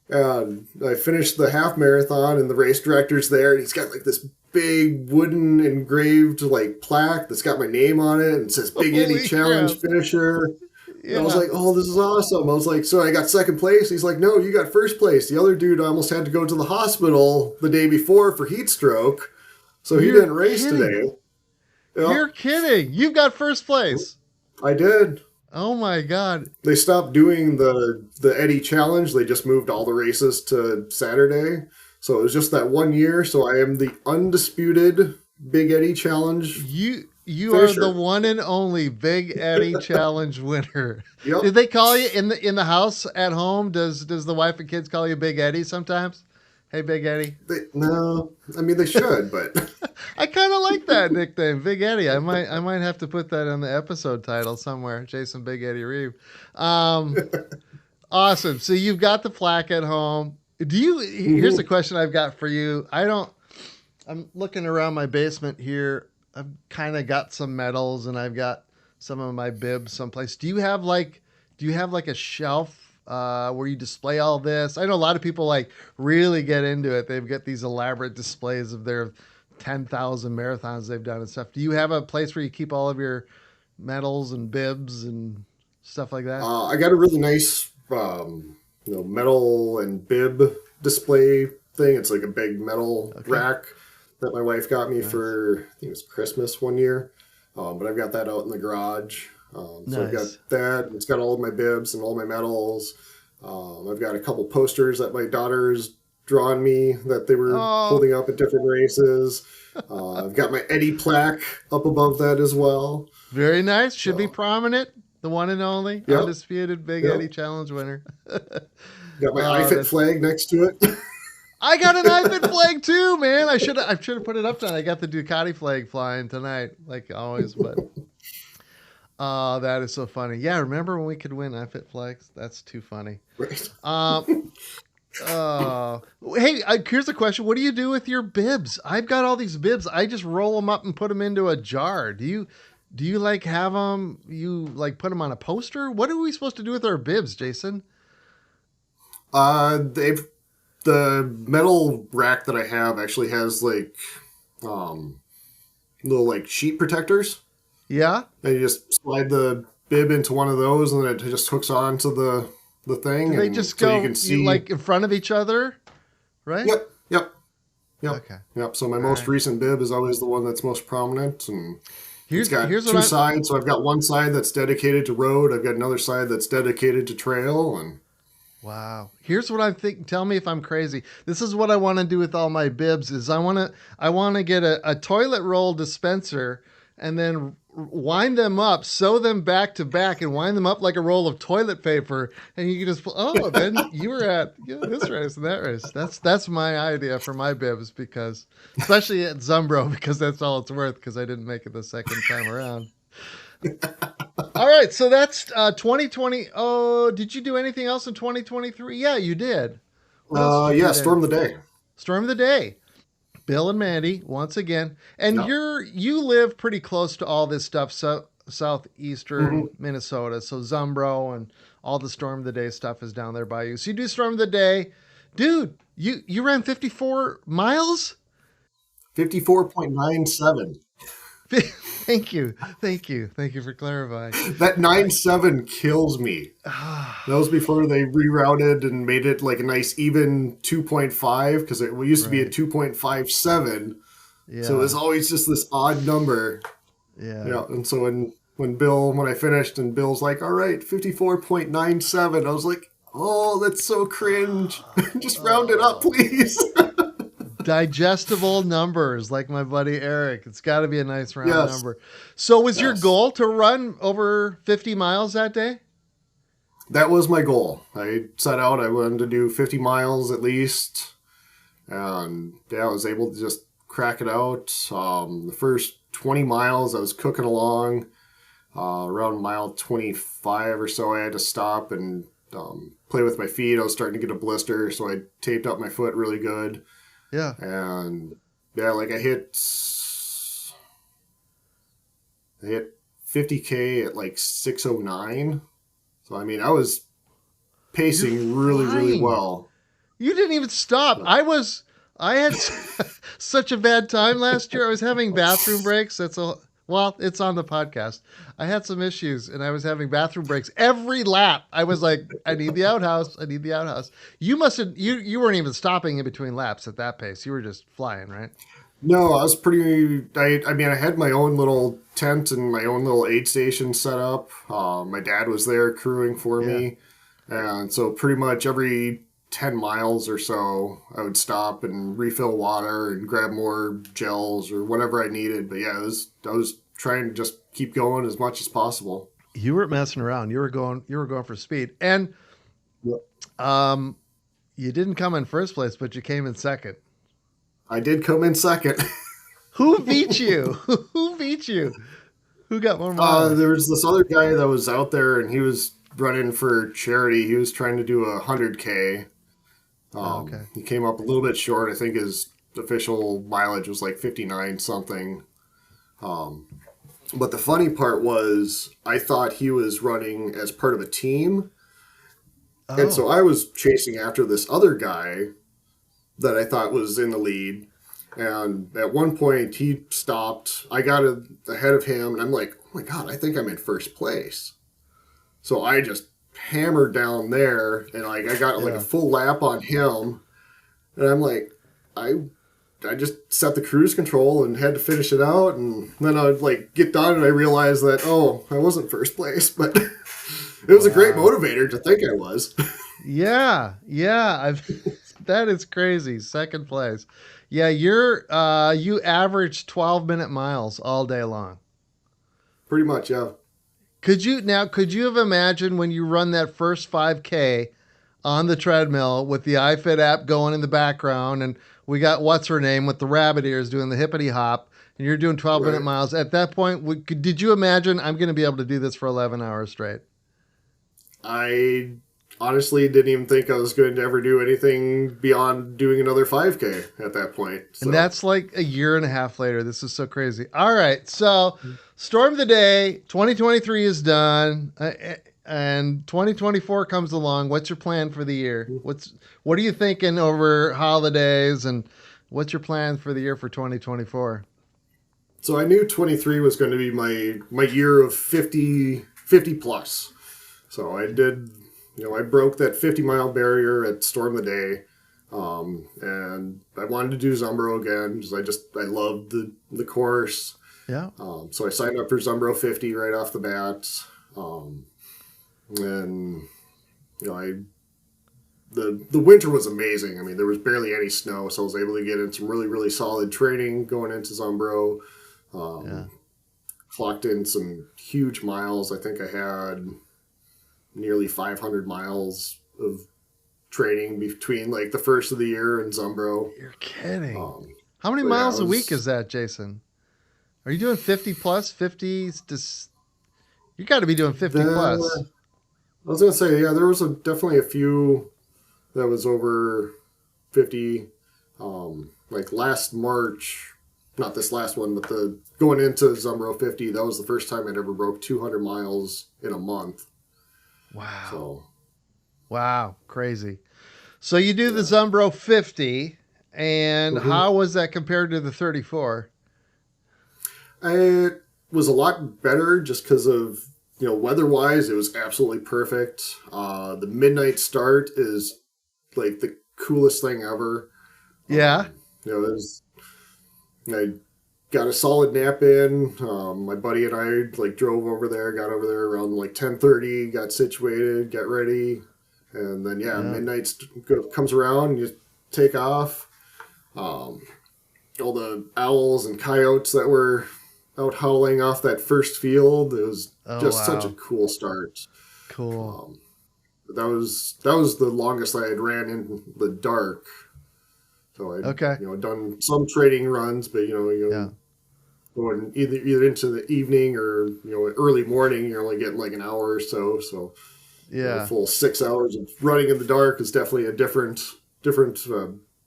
And I finished the half marathon, and the race director's there, and he's got like this big wooden engraved like plaque that's got my name on it and it says Big Eddy Holy Challenge crap. finisher. And I was Yeah. like, oh, this is awesome. I was like, so I got second place. He's like, no, you got first place. The other dude almost had to go to the hospital the day before for heat stroke, so he You're didn't race kidding. today. Yeah, You're kidding. You've got first place. I did. Oh my God. They stopped doing the Eddy Challenge. They just moved all the races to Saturday. So it was just that 1 year. So I am the undisputed Big Eddy Challenge You are the finisher. one and only Big Eddy Challenge winner. Yep. Did they call you in the house at home? Does the wife and kids call you Big Eddy sometimes? Hey, Big Eddy. No, I mean they should, but I kind of like that nickname, Big Eddy. I might have to put that on the episode title somewhere. Jason Big Eddy Reeve. Um, awesome. So you've got the plaque at home. Do you? Here's a question I've got for you. I'm looking around my basement here. I've kind of got some medals and I've got some of my bibs someplace. Do you have like a shelf where you display all this? I know a lot of people like really get into it. They've got these elaborate displays of their 10,000 marathons they've done and stuff. Do you have a place where you keep all of your medals and bibs and stuff like that? I got a really nice metal and bib display thing. It's like a big metal Okay. rack that my wife got me Nice. for, I think it was Christmas 1 year. But I've got that out in the garage. So I've got Nice. that. It's got all of my bibs and all my medals. I've got a couple posters that my daughter's drawn me that they were Oh, holding up at different races. I've got my Eddie plaque up above that as well. very nice. Should be So, prominent. The one and only yep, undisputed Big yep. Eddy Challenge winner. Got my Oh, iFit that's flag next to it. I got an iPad flag too, man. I should have put it up tonight. I got the Ducati flag flying tonight, like always. But oh, that is so funny. Yeah, remember when we could win iFit flags? That's too funny. Right. Um, hey, here's a question. What do you do with your bibs? I've got all these bibs. I just roll them up and put them into a jar. Do you like have them? You like put them on a poster? What are we supposed to do with our bibs, Jason? They've the metal rack that I have actually has like um, little like sheet protectors, Yeah. and you just slide the bib into one of those, and then it just hooks onto the Do thing, they and just so you go can see. like in front of each other? Right? Yep, yep, yep, Okay. yep. So my All most right. recent bib is always the one that's most prominent, and it's got Here's what two I'm. sides. So I've got one side that's dedicated to road. I've got another side that's dedicated to trail, and Wow. Here's what I'm thinking. Tell me if I'm crazy. This is what I want to do with all my bibs is I want to get a toilet roll dispenser and then wind them up, sew them back to back and wind them up like a roll of toilet paper. And you can just, oh, then you were at this race and that race. That's my idea for my bibs because, especially at Zumbro, because that's all it's worth because I didn't make it the second time around. All right, so that's 2020. Oh, did you do anything else in 2023? Yeah, you did. What else did you do yeah, then? storm the day. Storm of the day. Bill and Mandy once again, and Yep. you live pretty close to all this stuff, so southeastern hmm Minnesota. So Zumbro and all the Storm of the Day stuff is down there by you. So you do Storm of the Day, dude. You ran 54 miles. 54.97. Thank you for clarifying. That 9.7 kills me. That was before they rerouted and made it like a nice even 2.5 because it used to be a Right. 2.57. So it Yeah. was always just this odd number. Yeah. Yeah. And so when I finished and Bill's like, all right, 54.97, I was like, oh, that's so cringe. Just round it up, Oh. please. Digestible numbers like my buddy Eric. It's got to be a nice round Yes. number. So was your Yes. goal to run over 50 miles that day? That was my goal. I set out, I wanted to do 50 miles at least. And yeah, I was able to just crack it out. The first 20 miles, I was cooking along. Around mile 25 or so, I had to stop and play with my feet. I was starting to get a blister, so I taped up my foot really good. Yeah. And yeah, like I hit 50K at like 6:09. So I mean, I was You're pacing really, really flying. well. You didn't even stop. I had such a bad time last year. I was having bathroom breaks. Well, it's on the podcast. I had some issues and I was having bathroom breaks every lap. I was like, I need the outhouse. I need the outhouse. You weren't even stopping in between laps at that pace. You were just flying, right? No, I was pretty. I mean, I had my own little tent and my own little aid station set up. My dad was there crewing for Yeah. me, and so pretty much every 10 miles or so, I would stop and refill water and grab more gels or whatever I needed. But yeah, I was trying to just keep going as much as possible. You weren't messing around. You were going for speed. And Yep. um you didn't come in first place, but you came in second. I did come in second. Who beat you? Who beat you? Who got more miles? There was this other guy that was out there, and he was running for charity. He was trying to do 100K. Okay. He came up a little bit short. I think his official mileage was like 59 something. But the funny part was, I thought he was running as part of a team. And so Oh, I was chasing after this other guy that I thought was in the lead. And at one point, he stopped. I got ahead of him, and I'm like, oh my God, I think I'm in first place. So I just hammered down there, and like I got like a yeah. full lap on him. And I'm like, I just set the cruise control and had to finish it out. And then I would like get done, and I realized that, oh, I wasn't first place, but it was a great Wow. motivator to think I was. Yeah. Yeah. That is crazy. Second place. Yeah, you averaged 12-minute miles all day long. Pretty much, yeah. Could you have imagined when you run that first 5K on the treadmill with the iFit app going in the background and we got what's her name with the rabbit ears doing the hippity hop and you're doing 12-minute Right. miles at that point did you imagine I'm going to be able to do this for 11 hours straight? I honestly didn't even think I was going to ever do anything beyond doing another 5K at that point. And So, that's like a year and a half later. This is so crazy. All right. So, storm of the day 2023 is done. And 2024 comes along. What's your plan for the year? What are you thinking over holidays and what's your plan for the year for 2024? so I knew 23 was going to be my year of 50 plus. So I did, I broke that 50-mile barrier at Storm of the Day. And I wanted to do Zumbro again because I loved the course. Yeah. So I signed up for Zumbro 50 right off the bat. And, the winter was amazing. I mean, there was barely any snow, so I was able to get in some really, really solid training going into Zumbro. Yeah. Clocked in some huge miles. I think I had nearly 500 miles of training between like the first of the year and Zumbro. You're kidding. Um, How many so yeah, miles a week is that, Jason? Are you doing 50 plus? 50s to you got to be doing 50 plus. I was gonna say, yeah, there was definitely a few that was over 50. Like last March, not this last one, but the going into Zumbro 50, that was the first time I'd ever broke 200 miles in a month. Wow. So Wow, crazy. So you do the Zumbro 50, and mhm. how was that compared to the 34? It was a lot better just because of, weather-wise, it was absolutely perfect. The midnight start is like the coolest thing ever. Yeah. It was, I got a solid nap in. My buddy and I like drove over there, got over there around like 10:30, got situated, got ready. And then, Yeah. midnight comes around, you take off. All the owls and coyotes that were out howling off that first field. It was Oh, just such a wow. cool start. Cool. Um, that was the longest I had ran in the dark. So I, Okay. done some trading runs, but Yeah. going either into the evening or early morning, you're only getting like an hour or so. So a Yeah. full 6 hours of running in the dark is definitely a different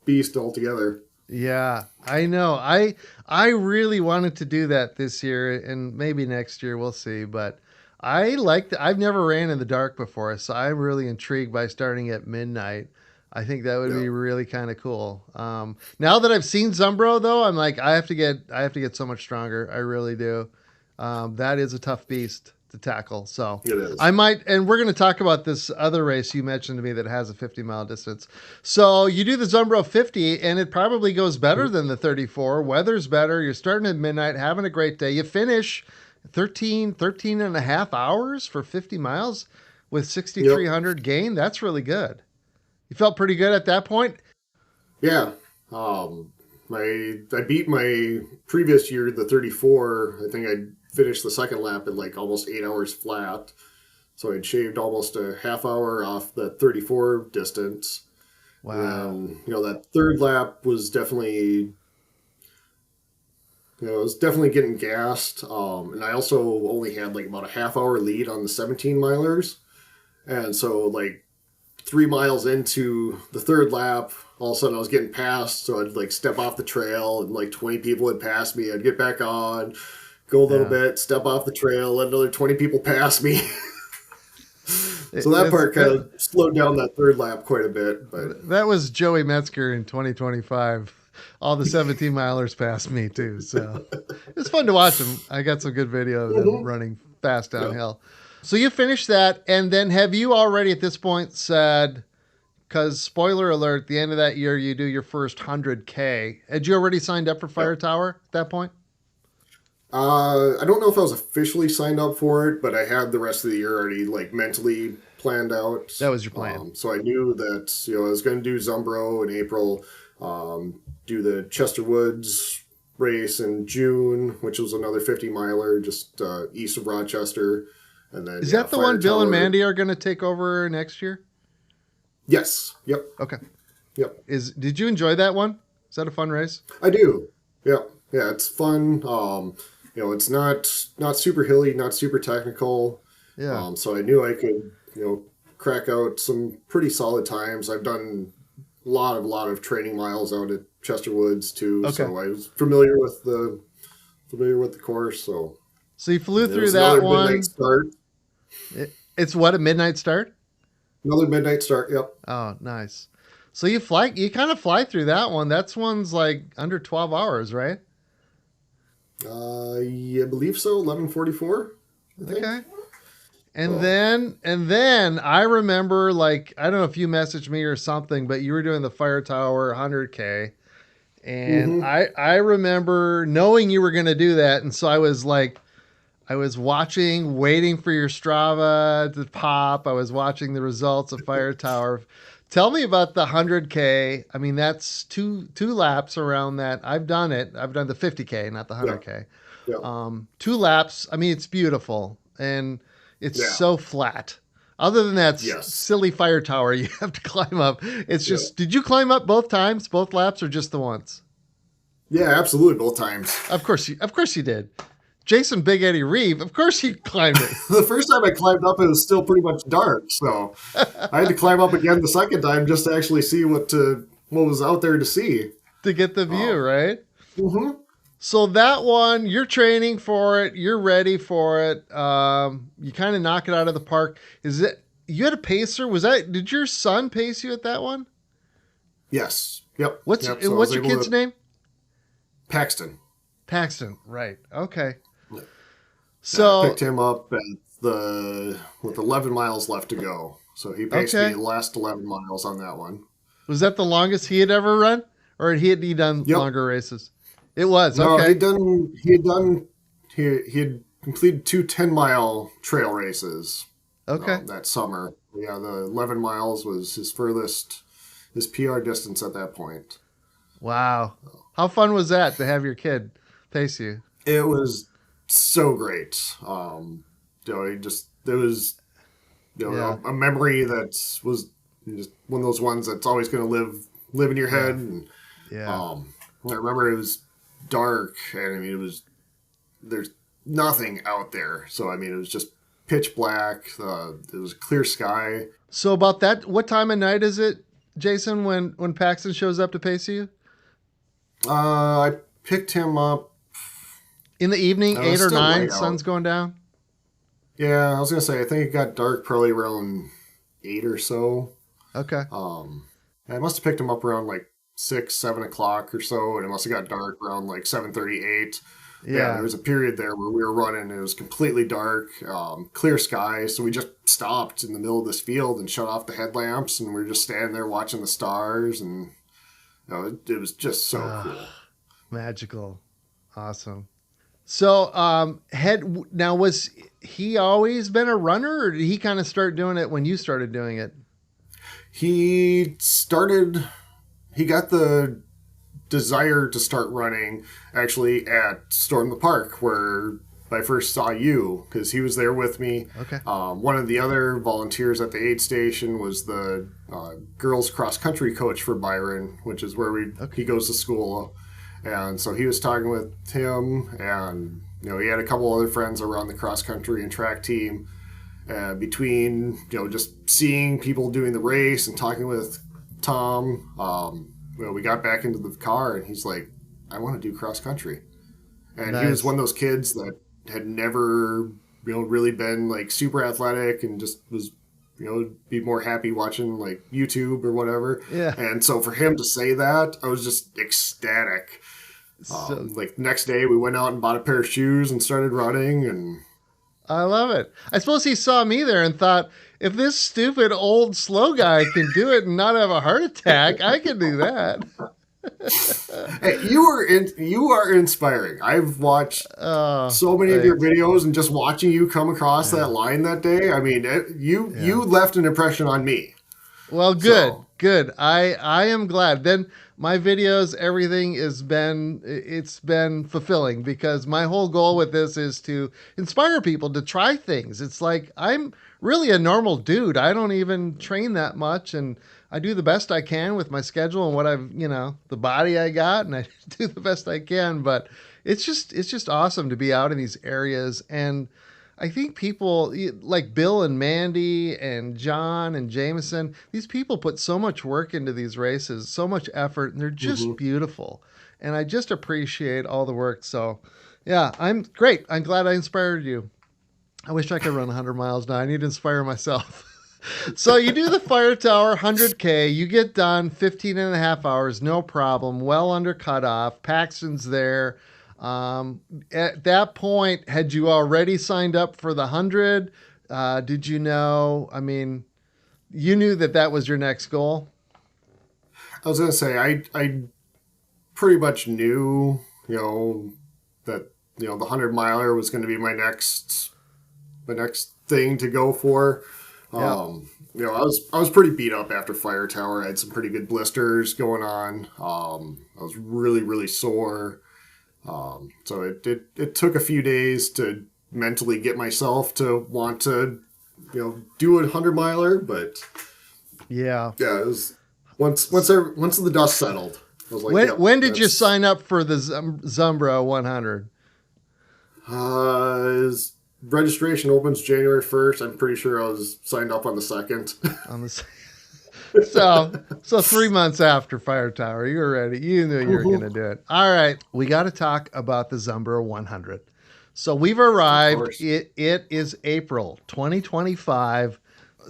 beast altogether. Yeah. I know. I really wanted to do that this year and maybe next year we'll see, but I've never ran in the dark before, so I'm really intrigued by starting at midnight. I think that would be really kind of cool. Now that I've seen Zumbro though, I'm like, I have to get so much stronger. I really do. That is a tough beast to tackle. So It is. I might, and we're going to talk about this other race you mentioned to me that has a 50-mile distance. So you do the Zumbro 50 and it probably goes better than the 34. Weather's better. You're starting at midnight, having a great day. You finish 13 and a half hours for 50 miles with 6,300 gain. That's really good. You felt pretty good at that point? Yeah. I beat my previous year, the 34. I think I finished the second lap at like almost 8 hours flat. So I'd shaved almost a half hour off that 34 distance. Wow. And, that third lap was definitely, it was definitely getting gassed. And I also only had like about a half hour lead on the 17 milers. And so like 3 miles into the third lap, all of a sudden I was getting passed. So I'd like step off the trail and like 20 people would pass me. I'd get back on, go a little bit, step off the trail, let another 20 people pass me. So that part kind of slowed down that third lap quite a bit. But that was Joey Metzger in 2025. All the 17 milers passed me too. So it's fun to watch him. I got some good video of them running fast downhill. Yeah. So you finished that, and then have you already at this point said, because spoiler alert, at the end of that year, you do your first 100K. Had you already signed up for Fire Tower at that point? I don't know if I was officially signed up for it, but I had the rest of the year already like mentally planned out. That was your plan. So I knew that I was going to do Zumbro in April, do the Chester Woods race in June, which was another 50 miler just east of Rochester. And then, is that the one Bill and Mandy are going to take over next year? Yes. Yep. Okay. Yep. Did you enjoy that one? Is that a fun race? I do. Yeah. Yeah. It's fun. It's not super hilly, not super technical. Yeah. So I knew I could, crack out some pretty solid times. I've done a lot of training miles out at Chester Woods too. Okay. So I was familiar with the course. So you flew through that one. Midnight start. It's what, a midnight start? Another midnight start. Yep. Oh, nice. So you kind of fly through that one. That's one's like under 12 hours, right? Yeah, I believe so. 11:44. Okay. And then I remember, like, I don't know if you messaged me or something, but you were doing the Fire Tower 100K. And I remember knowing you were going to do that. And so I was watching, waiting for your Strava to pop. I was watching the results of Fire Tower. Tell me about the 100K. I mean, that's two laps around that. I've done it. I've done the 50K, not the 100K. Yeah. 2 laps. I mean, it's beautiful. And it's so flat. Other than that silly Fire Tower you have to climb up. It's just, did you climb up both times, both laps, or just the once? Yeah, absolutely, both times. Of course you did. Jason Big Eddy Reeve, of course he climbed it. The first time I climbed up, it was still pretty much dark, so I had to climb up again the second time just to actually see what was out there to see. To get the view, right? Mm-hmm. So that one, you're training for it, you're ready for it. You kind of knock it out of the park. You had a pacer? Did your son pace you at that one? Yes. Yep. What's your kid's name? Paxton, right. Okay. Yeah. So I picked him up with 11 miles left to go. So he paced me the last 11 miles on that one. Was that the longest he had ever run? Or had he done longer races? It was. No, okay. He had completed 2 10-mile trail races. Okay. That summer. Yeah, the 11 miles was his PR distance at that point. Wow. How fun was that to have your kid pace you? It was so great. It was a memory that was just one of those ones that's always going to live in your head. And, I remember it was dark, and I mean, there's nothing out there. So, I mean, it was just pitch black. It was clear sky. So about that, what time of night is it, Jason, when Paxton shows up to pace you? I picked him up in the evening, 8 or 9, sun's going down. Yeah, I was gonna say I think it got dark probably around 8 or so. Okay. I must have picked him up around like 6, 7 o'clock or so, and it must have got dark around like 7:38. Yeah, there Yeah. was a period there where we were running and it was completely dark, clear sky. So we just stopped in the middle of this field and shut off the headlamps, and we were just standing there watching the stars. And it was just so cool. Magical. Awesome. So, now, was he always been a runner, or did he kind of start doing it when you started doing it? He got the desire to start running actually at Storm the Park, where I first saw you, because he was there with me. Okay. One of the other volunteers at the aid station was the girls cross country coach for Byron, which is where he goes to school. And so he was talking with him, and he had a couple other friends around the cross country and track team. Between just seeing people doing the race and talking with Tom, we got back into the car, and he's like, "I want to do cross country." And Nice. he was one of those kids that had never really been like super athletic, and just was be more happy watching like YouTube or whatever. Yeah. And so for him to say that, I was just ecstatic. So, Like next day we went out and bought a pair of shoes and started running, and I love it. I suppose he saw me there and thought, if this stupid old slow guy can do it and not have a heart attack, I can do that. hey, you are inspiring. I've watched so many of your videos, and just watching you come across that line that day. I mean, you left an impression on me. Well, good. I am glad. Then my videos, everything it's been fulfilling, because my whole goal with this is to inspire people to try things. It's like, I'm really a normal dude. I don't even train that much, and I do the best I can with my schedule and what the body I got, and I do the best I can. But it's just awesome to be out in these areas. And I think people like Bill and Mandy and John and Jameson, these people put so much work into these races, so much effort, and they're just beautiful. And I just appreciate all the work. So, yeah, I'm great. I'm glad I inspired you. I wish I could run 100 miles now. I need to inspire myself. So you do the Fire Tower 100K. You get done 15 and a half hours, no problem, well under cutoff. Paxton's there. At that point, had you already signed up for the 100? Did you know? I mean, you knew that was your next goal? I was going to say, I pretty much knew, that, the 100-miler was going to be my next thing to go for. I was pretty beat up after Fire Tower. I had some pretty good blisters going on. I was really, really sore. So it took a few days to mentally get myself to want to, do a 100-miler, but yeah, it was once the dust settled. I was like, when did you sign up for the Zumbro 100? His registration opens January 1st. I'm pretty sure I was signed up on the 2nd. So 3 months after Fire Tower, you were ready. You knew you were going to do it. All right. We got to talk about the Zumbro 100. So we've arrived. It is April 2025.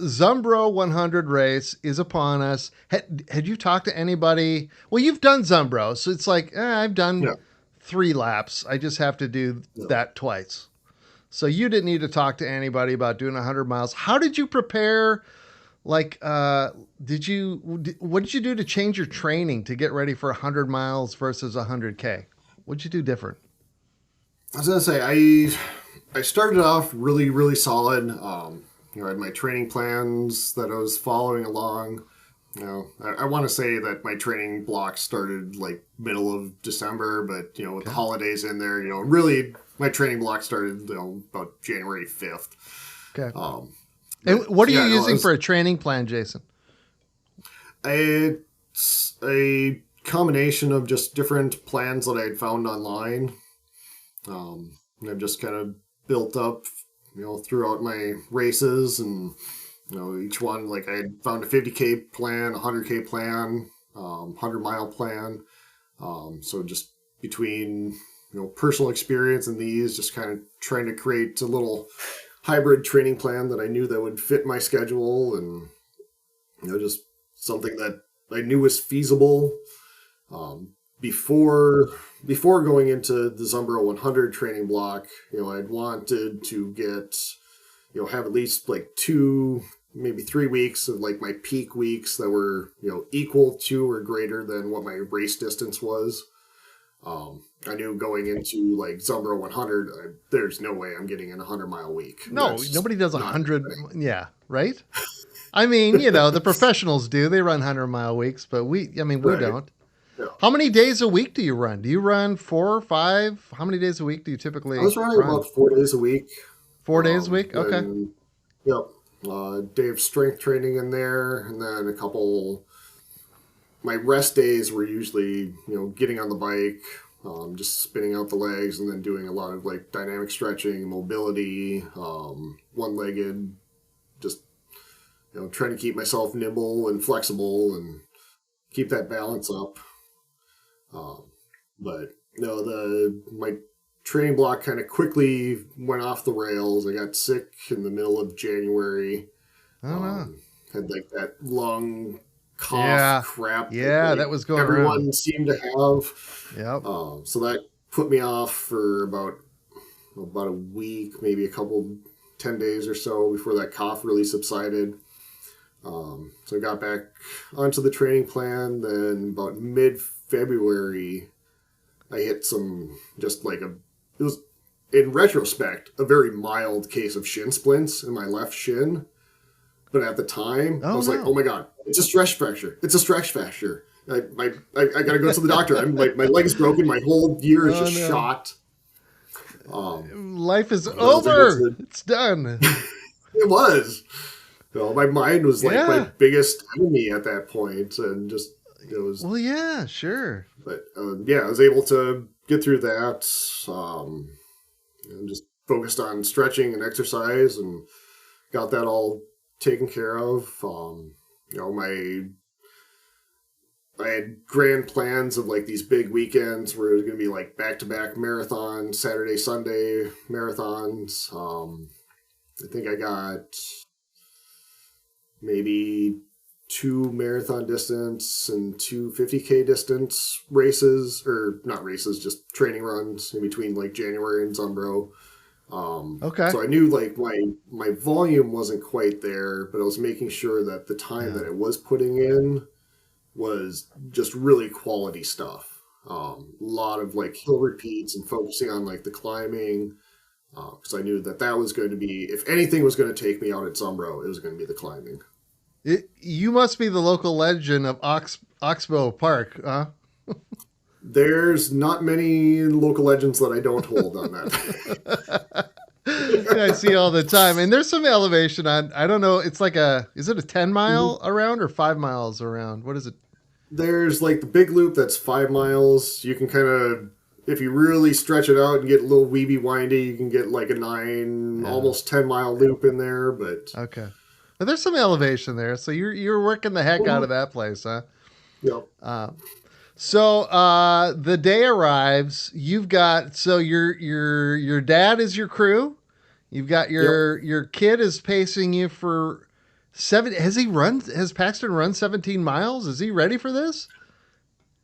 Zumbro 100 race is upon us. Had you talked to anybody? Well, you've done Zumbro, so it's like, I've done 3 laps. I just have to do that twice. So you didn't need to talk to anybody about doing 100 miles. How did you prepare? Like, what did you do to change your training to get ready for 100 miles versus 100K? What'd you do different? I was going to say, I started off really, really solid. I had my training plans that I was following along. I want to say that my training block started like middle of December, but, with the holidays in there, really my training block started, about January 5th. Okay. And what are you using for a training plan, Jason? It's a combination of just different plans that I had found online. And I've just kind of built up, throughout my races, and, each one, like I had found a 50K plan, a 100K plan, 100-mile plan. So just between, personal experience and these, just kind of trying to create a little hybrid training plan that I knew that would fit my schedule, and just something that I knew was feasible. Before going into the Zumbro 100 training block, I'd wanted to get, have at least like 2, maybe 3 weeks of like my peak weeks that were, equal to or greater than what my race distance was. I knew going into like Zumbro 100, there's no way I'm getting in a 100-mile week. No, nobody does 100. Yeah, right. I mean, the professionals do. They run 100-mile weeks, but we Right. don't. Yeah. How many days a week do you run? Do you run 4 or 5? How many days a week do you typically I was running run? about 4 days a week. 4 days a week? Okay. And, yep. Day of strength training in there, and then a couple. My rest days were usually, getting on the bike, just spinning out the legs, and then doing a lot of like dynamic stretching, mobility, one-legged, just trying to keep myself nimble and flexible and keep that balance up. But no, my training block kind of quickly went off the rails. I got sick in the middle of January. Had like that lung cough crap. Yeah, that was going everyone around. seemed to have. Yep. So that put me off for about a week, maybe 10 days or so before that cough really subsided. So I got back onto the training plan. Then about mid-February, I hit it was, in retrospect, a very mild case of shin splints in my left shin. But at the time, I was like, oh my God, it's a stretch fracture. It's a stretch fracture. I got to go to the doctor. My leg's broken. My whole gear is just shot. Life is over. It's done. It was. My mind was like my biggest enemy at that point, and just it was. Well, yeah, sure. But I was able to get through that. Just focused on stretching and exercise, and got that all taken care of. I had grand plans of like these big weekends where it was going to be like back-to-back marathons, Saturday, Sunday marathons. I think I got maybe 2 marathon distance and 2 50K distance races, or not races, just training runs in between like January and Zumbro. Okay. So I knew like my volume wasn't quite there, but I was making sure that the time that I was putting in was just really quality stuff. A lot of like hill repeats and focusing on like the climbing, because I knew that was going to be, if anything was going to take me out at Zumbro, it was going to be the climbing. You must be the local legend of Oxbow Park, huh? There's not many local legends that I don't hold on that. I see all the time. And there's some elevation on, I don't know, it's like is it a 10 mile around or 5 miles around? What is it? There's like the big loop that's 5 miles. You can kind of, if you really stretch it out and get a little weeby windy, you can get like a 9, almost 10 mile loop in there. But okay. But there's some elevation there. So you're working the heck out of that place, huh? Yep. So the day arrives. You've got, so your dad is your crew. You've got your kid is pacing you for 7. Has Paxton run 17 miles? Is he ready for this?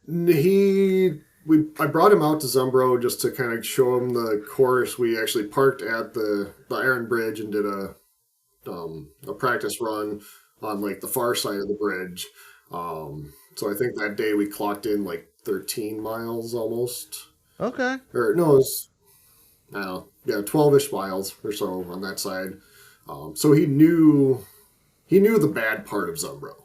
I brought him out to Zumbro just to kind of show him the course. We actually parked at the Iron Bridge and did a practice run on like the far side of the bridge. So I think that day we clocked in like 13 miles almost. Okay. Or no, it was, I don't know, 12-ish miles or so on that side. So he knew the bad part of Zumbro.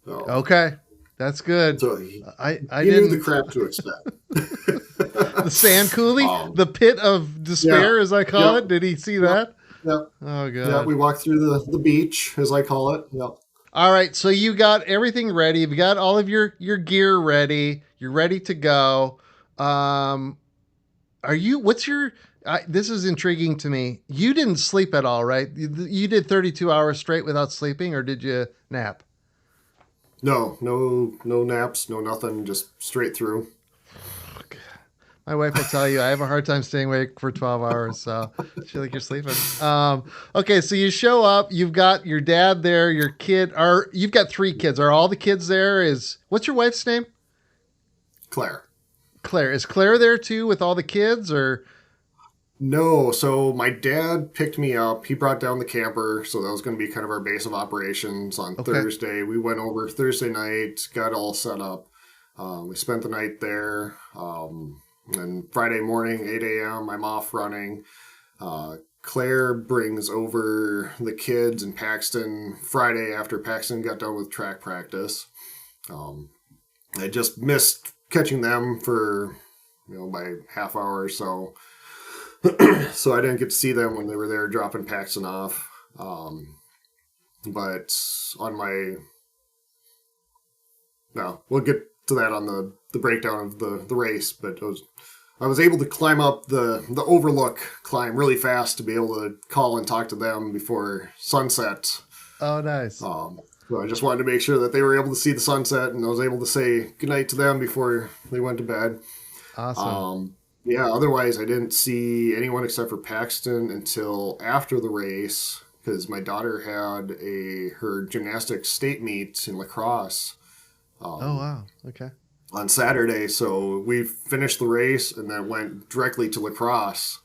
Okay. That's good. So he I knew didn't the crap to expect. The sand coulee, the pit of despair, as I call it. Did he see that? Yep. Oh god. Yeah, we walked through the beach, as I call it. Yep. All right, so you got everything ready. You've got all of your gear ready. You're ready to go. This is intriguing to me. You didn't sleep at all, right? You did 32 hours straight without sleeping, or did you nap? No naps, no nothing, just straight through. My wife will tell you I have a hard time staying awake for 12 hours. So she's like, you're sleeping. Okay. So you show up, you've got your dad there, your kid you've got 3 kids. Are all the kids there? What's your wife's name? Claire. Claire. Is Claire there too with all the kids or? No, so my dad picked me up. He brought down the camper, so that was going to be kind of our base of operations on Okay. Thursday. We went over Thursday night, got all set up. We spent the night there. And Friday morning, 8 a.m., I'm off running. Claire brings over the kids and Paxton Friday after Paxton got done with track practice. I just missed catching them for, by half hour or so. So I didn't get to see them when they were there dropping Paxton off. But on my, no, we'll get to that on the breakdown of the race. But I was able to climb up the overlook climb really fast to be able to call and talk to them before sunset. Oh, nice. So I just wanted to make sure that they were able to see the sunset, and I was able to say goodnight to them before they went to bed. Awesome. Yeah, otherwise I didn't see anyone except for Paxton until after the race because my daughter had her gymnastics state meet in lacrosse. Oh, wow. Okay. On Saturday, so we finished the race and then went directly to lacrosse.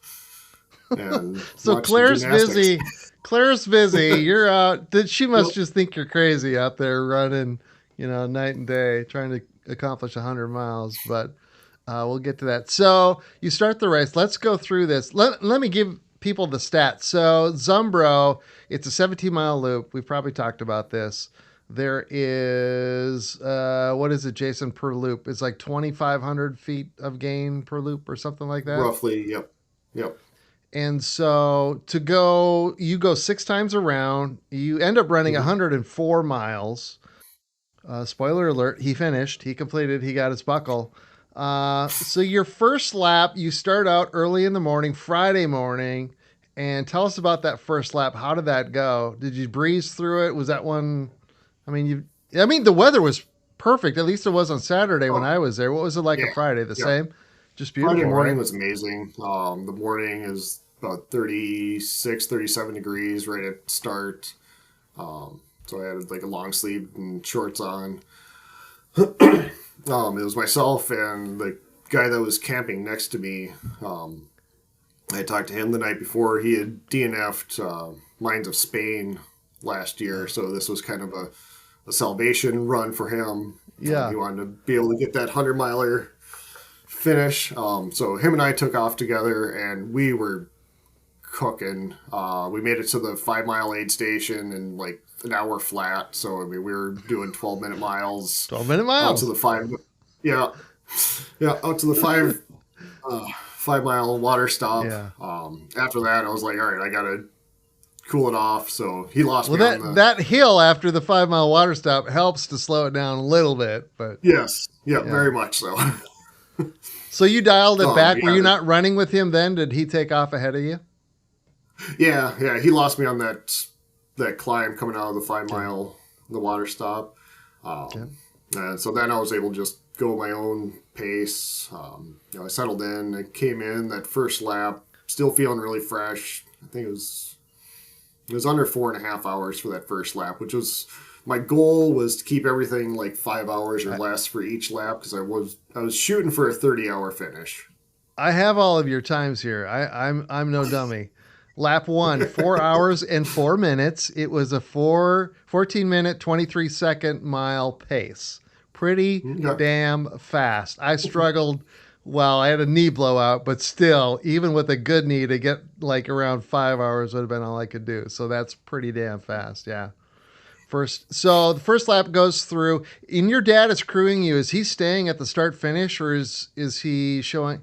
And so Claire's busy. Claire's busy. You're out. She must just think you're crazy out there running, night and day, trying to accomplish 100 miles. But we'll get to that. So you start the race. Let's go through this. Let me give people the stats. So Zumbro, it's a 17-mile loop. We've probably talked about this. There is, what is it, Jason, per loop? It's like 2,500 feet of gain per loop or something like that? Roughly, yep. And so you go 6 times around. You end up running 104 miles. Spoiler alert, he finished. He completed. He got his buckle. So your first lap, you start out early in the morning, Friday morning, and tell us about that first lap. How did that go? Did you breeze through it? Was that one? I mean, the weather was perfect. At least it was on Saturday when I was there. What was it like on Friday? The same? Just beautiful. Friday morning was amazing. The morning is about 36, 37 degrees right at start. So I had like a long sleeve and shorts on. It was myself and the guy that was camping next to me. I talked to him the night before. He had DNF'd Mines of Spain last year, so this was kind of a salvation run for him. Yeah. He wanted to be able to get that 100-miler finish. So him and I took off together, and we were cooking. We made it to the 5-mile aid station in like an hour flat. So, we were doing 12-minute miles. 12-minute miles? Out to the 5... Yeah. Yeah, out to the 5-mile water stop. Yeah. After that, I was like, all right, I got to cool it off. So he lost me on that hill after the 5-mile water stop helps to slow it down a little bit. But yes. Yeah, very much so. So you dialed it back. Were you not running with him then? Did he take off ahead of you? Yeah. He lost me on that climb coming out of the 5-mile, the water stop. And so then I was able to just go my own pace. I settled in. I came in that first lap, still feeling really fresh. I think it was under 4.5 hours for that first lap, which was my goal was to keep everything like 5 hours or less for each lap because I was shooting for a 30-hour finish. I have all of your times here. I'm no dummy. Lap 1, 4 hours and 4 minutes. It was a 14-minute, 23-second mile pace. Pretty damn fast. I struggled. Well, I had a knee blowout, but still, even with a good knee, to get like around 5 hours would have been all I could do. So that's pretty damn fast. Yeah. So the first lap goes through. And your dad is crewing you. Is he staying at the start finish, or is he showing?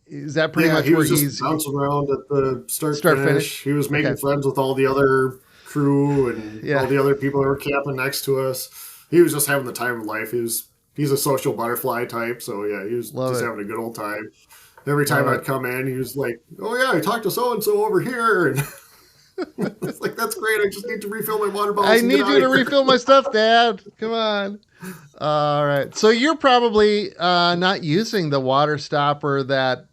Is that pretty much where he's bouncing around at the start finish? He was making friends with all the other crew and all the other people that were camping next to us. He was just having the time of life. He's a social butterfly type, so he was having a good old time. Every time I'd come in, he was like, "Oh yeah, I talked to so and so over here." And It's like, that's great. I just need to refill my water bottles I and get need out you of to here. refill my stuff, Dad. Come on. All right. So you're probably not using the water stopper that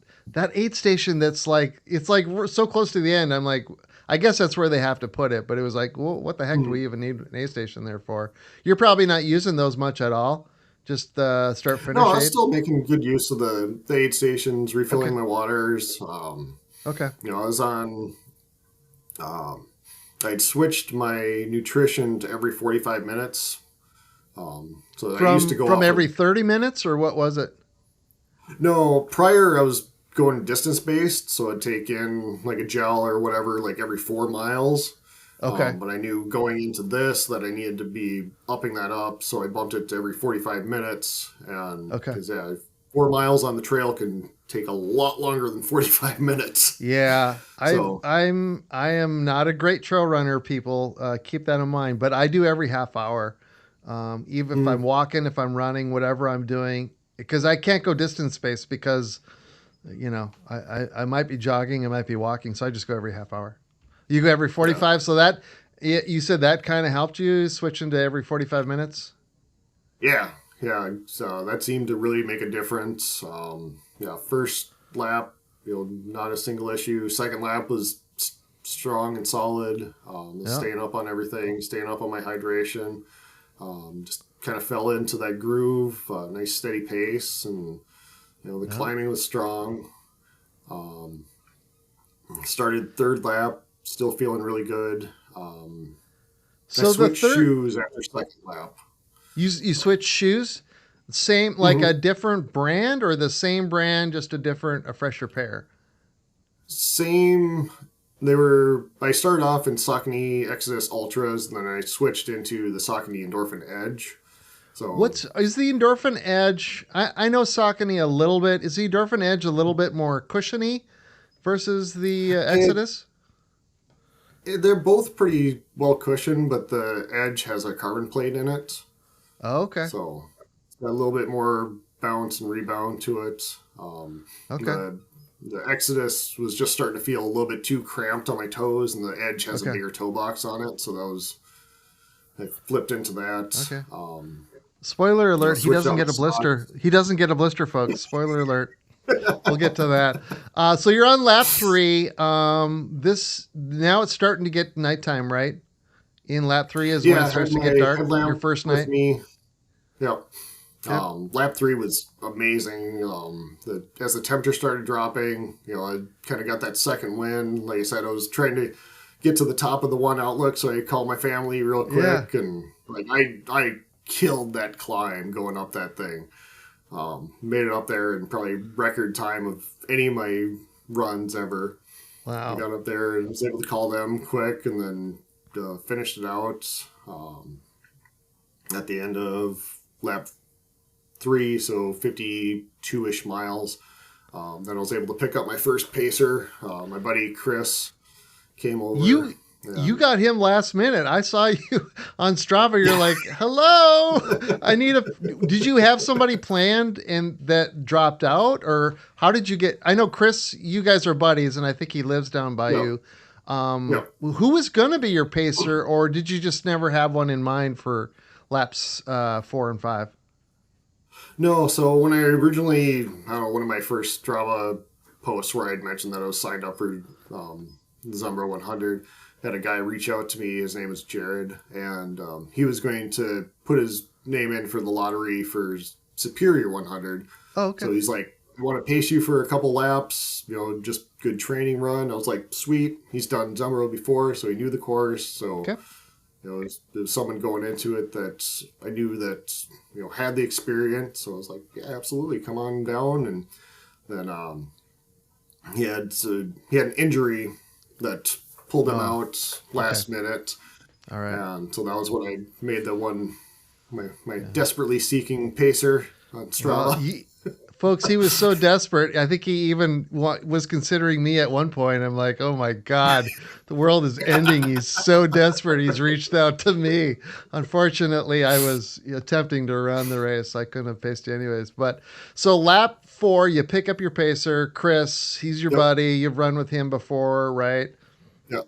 aid station that's like it's like we're so close to the end. I'm like, I guess that's where they have to put it. But it was like, well, what the heck do Hmm. we even need an aid station there for? You're probably not using those much at all. Just start No, finish I was aid. still making good use of the aid stations, Okay. refilling my waters. Okay. I was on. Um, I'd switched my nutrition to every 45 minutes. So I used to go From off of. every 30 minutes or what was it? No, prior I was going distance based, so I'd take in like a gel or whatever, like every 4 miles. Okay. But I knew going into this that I needed to be upping that up, so I bumped it to every 45 minutes. And Okay. because, yeah, 4 miles on the trail can take a lot longer than 45 minutes. Yeah, So, I am not a great trail runner. People keep that in mind, but I do every half hour, even if I'm mm, walking, if I'm running, whatever I'm doing, because I can't go distance space because I might be jogging, I might be walking, so I just go every half hour. You go every yeah. 45, so that you said that kind of helped you switching to every 45 minutes. Yeah. Yeah. So that seemed to really make a difference. Yeah. First lap, not a single issue. Second lap was strong and solid. Yeah, Staying up on everything, staying up on my hydration. Just kind of fell into that groove, nice steady pace, and the yeah. climbing was strong. Um, Started third lap, still feeling really good. I So the switched third, shoes after second lap. you switch shoes, same like a Hmm. different brand or the same brand, just a fresher pair. Same. I started off in Saucony Exodus Ultras, and then I switched into the Saucony Endorphin Edge. So What's is the Endorphin Edge? I know Saucony a little bit. Is the Endorphin Edge a little bit more cushiony versus the it, Exodus? they're both pretty well cushioned, but the Edge has a carbon plate in it. Oh, okay, So it's got a little bit more bounce and rebound to it. okay, The Exodus was just starting to feel a little bit too cramped on my toes, and the Edge has a okay, bigger toe box on it, so I flipped into that. okay. Spoiler alert: he Switched doesn't out get the a blister. socks. He doesn't get a blister, folks. Spoiler alert. We'll get to that. So you're on lap three. This now it's starting to get nighttime, right? In lap three is when Yeah, it I had starts to my get dark. Your headlamp first with night. me. Yeah. Okay. Lap three was amazing. As the temperature started dropping, I kind of got that second wind. Like I said, I was trying to get to the top of the one outlook, so I called my family real Yeah. quick, and like I killed that climb going up that thing. Made it up there in probably record time of any of my runs ever. I Wow. got up there and was able to call them quick, and then finished it out at the end of lap three, so 52-ish miles. Then I was able to pick up my first pacer. My buddy Chris came over. You you And got him last minute. I saw you on Strava. You're like, "Hello, I need a." Did you have somebody planned and that dropped out, or how did you get? I know Chris. You guys are buddies, and I think he lives down by yeah, you. yeah. Who was going to be your pacer, or did you just never have one in mind for laps 4 and 5? No, so when I originally, I don't know, one of my first Strava posts where I'd mentioned that I was signed up for the Zumbro 100, had a guy reach out to me. His name is Jared, and he was going to put his name in for the lottery for Superior 100. Oh, okay, So he's like, I want to pace you for a couple laps, just good training run. I was like, sweet. He's done Zumbro before, so he knew the course. So okay. there was someone going into it that I knew that had the experience. So I was like, yeah, absolutely, come on down. And then he had an injury that pulled him Oh, out okay. last minute, All right. and so that was when I made the one my desperately seeking pacer on Well, Strava. folks, he was so desperate. I think he even was considering me at one point. I'm like, oh my God, the world is ending. He's so desperate. He's reached out to me. Unfortunately, I was attempting to run the race. I couldn't have paced you anyways. But so lap four, you pick up your pacer, Chris. He's your Yep, buddy. You've run with him before, right? yep,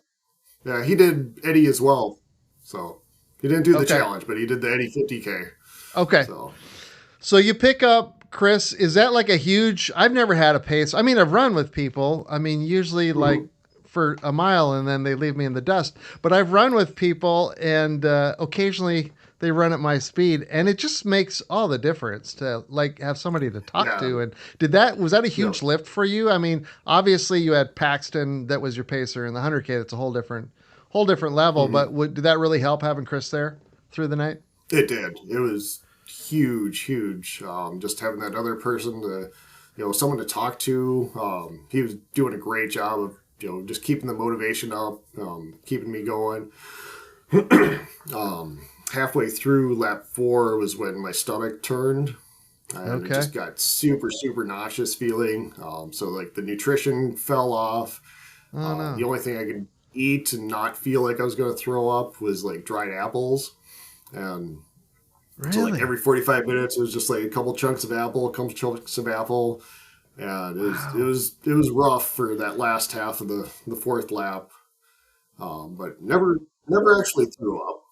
Yeah, he did Eddie as well. So he didn't do the Okay. challenge, but he did the Eddie 50K. Okay. So So you pick up, Chris, is that like a huge, I've never had a pace. I mean, I've run with people. I mean, usually like mhm. for a mile and then they leave me in the dust. But I've run with people and occasionally they run at my speed and it just makes all the difference to like have somebody to talk Yeah, to. And was that a yep. huge lift for you? I mean, obviously you had Paxton that was your pacer and the 100K that's a whole different level, hmm but did that really help having Chris there through the night? It did. It was huge, huge. Just having that other person to, someone to talk to. He was doing a great job of, just keeping the motivation up, keeping me going. Halfway through lap 4 was when my stomach turned. And it Okay. just got super, super nauseous feeling. So like the nutrition fell off. Oh The no. only thing I could eat and not feel like I was going to throw up was like dried apples. And so like Really? every 45 minutes, it was just like a couple chunks of apple, a couple chunks of apple. And Wow. it was rough for that last half of the fourth lap. But never actually threw up.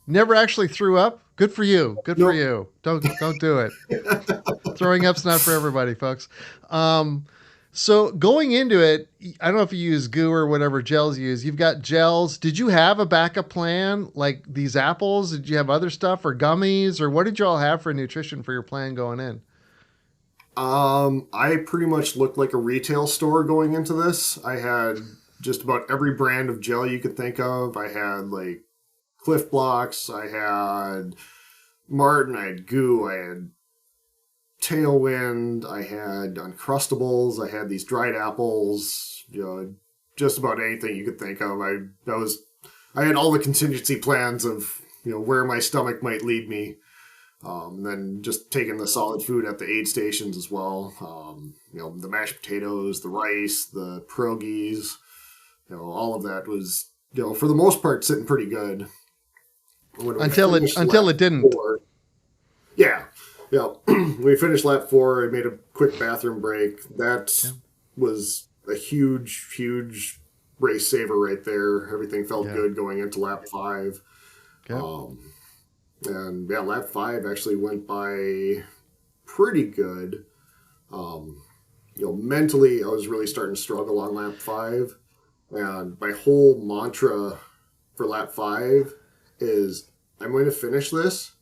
Never actually threw up? Good for you. Good for Nope. you. Don't do it. Throwing up's not for everybody, folks. Um, so going into it, I don't know if you use goo or whatever gels you use. You've got gels. Did you have a backup plan like these apples? Did you have other stuff or gummies or what did you all have for nutrition for your plan going in? I pretty much looked like a retail store going into this. I had just about every brand of gel you could think of. I had like Cliff Blocks, I had Martin, I had Goo, I had Tailwind, I had Uncrustables, I had these dried apples, just about anything you could think of. I had all the contingency plans of where my stomach might lead me. Then just taking the solid food at the aid stations as well. The mashed potatoes, the rice, the pierogies, all of that was, for the most part, sitting pretty good. When we finished Until lap it didn't. 4, yeah, yeah, we finished lap 4. I made a quick bathroom break. That Yeah. was a huge, huge race saver right there. Everything felt Yeah. good going into lap 5. Okay. Um, and yeah, lap 5 actually went by pretty good. Mentally, I was really starting to struggle on lap 5. And my whole mantra for lap 5 is I'm going to finish this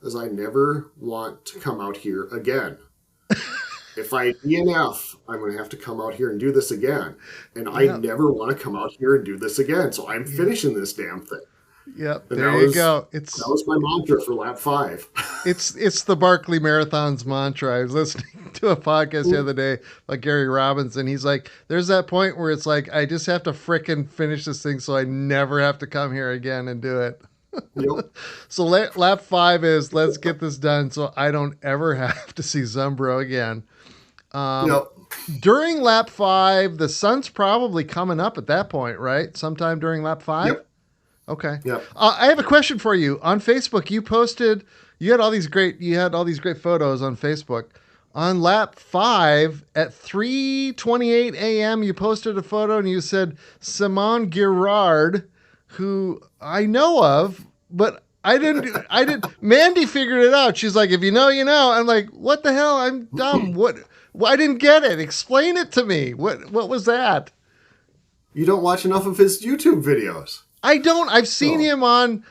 as I never want to come out here again. If I DNF, I'm going to have to come out here and do this again. And I Yeah. never want to come out here and do this again. So I'm Yeah. finishing this damn thing. Yeah. And There you go. that was my mantra for lap 5. It's the Barkley Marathon's mantra. I was listening to a podcast the other day by Gary Robinson. He's like, there's that point where it's like, I just have to frickin' finish this thing so I never have to come here again and do it. Yep. So lap 5 is let's get this done so I don't ever have to see Zumbro again. Um, Yep. During lap 5, the sun's probably coming up at that point, right? Sometime during lap 5? Yep. Okay. Yep. I have a question for you. On Facebook, you had all these great photos on Facebook. On lap 5 at 3:28 a.m., you posted a photo and you said Simone Girard, who I know of, but I didn't. Mandy figured it out. She's like, if you know, you know. I'm like, what the hell? I'm dumb. What? Well, I didn't get it. Explain it to me. What was that? You don't watch enough of his YouTube videos. I don't. I've seen Oh. him on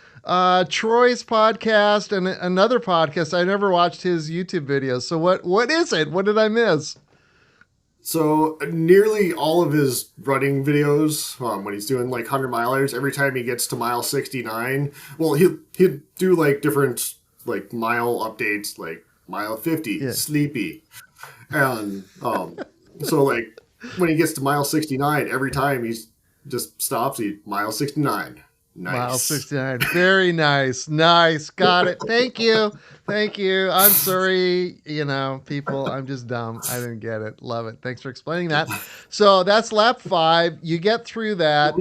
Troy's podcast and another podcast. I never watched his YouTube videos. So what is it? What did I miss? So nearly all of his running videos, when he's doing like 100 milers, every time he gets to mile 69, well, he'll do like different like mile updates, like mile 50, Yeah. sleepy. And so like when he gets to mile 69, every time he's just stops, mile 69. Mile Nice. 69. Very nice. Nice. Got it. Thank you. Thank you. I'm sorry, people. I'm just dumb. I didn't get it. Love it. Thanks for explaining that. So that's lap 5. You get through that.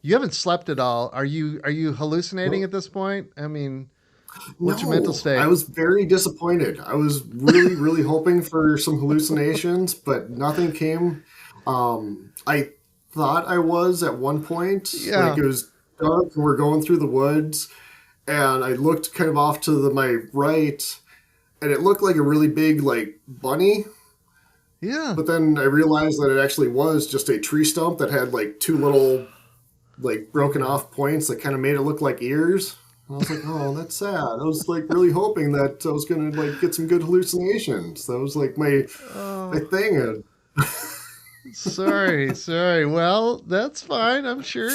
You haven't slept at all. Are you hallucinating at this point? I mean, what's your mental No, I state? was very disappointed. I was really, really hoping for some hallucinations, but nothing came. I thought I was at one point. Yeah. Like it was dark and we're going through the woods, and I looked kind of off to my right, and it looked like a really big like bunny. Yeah. But then I realized that it actually was just a tree stump that had like two little like broken off points that kind of made it look like ears. And I was like, oh, that's sad. I was like really hoping that I was gonna like get some good hallucinations. That was like my thing. Sorry. Well, that's fine. I'm sure,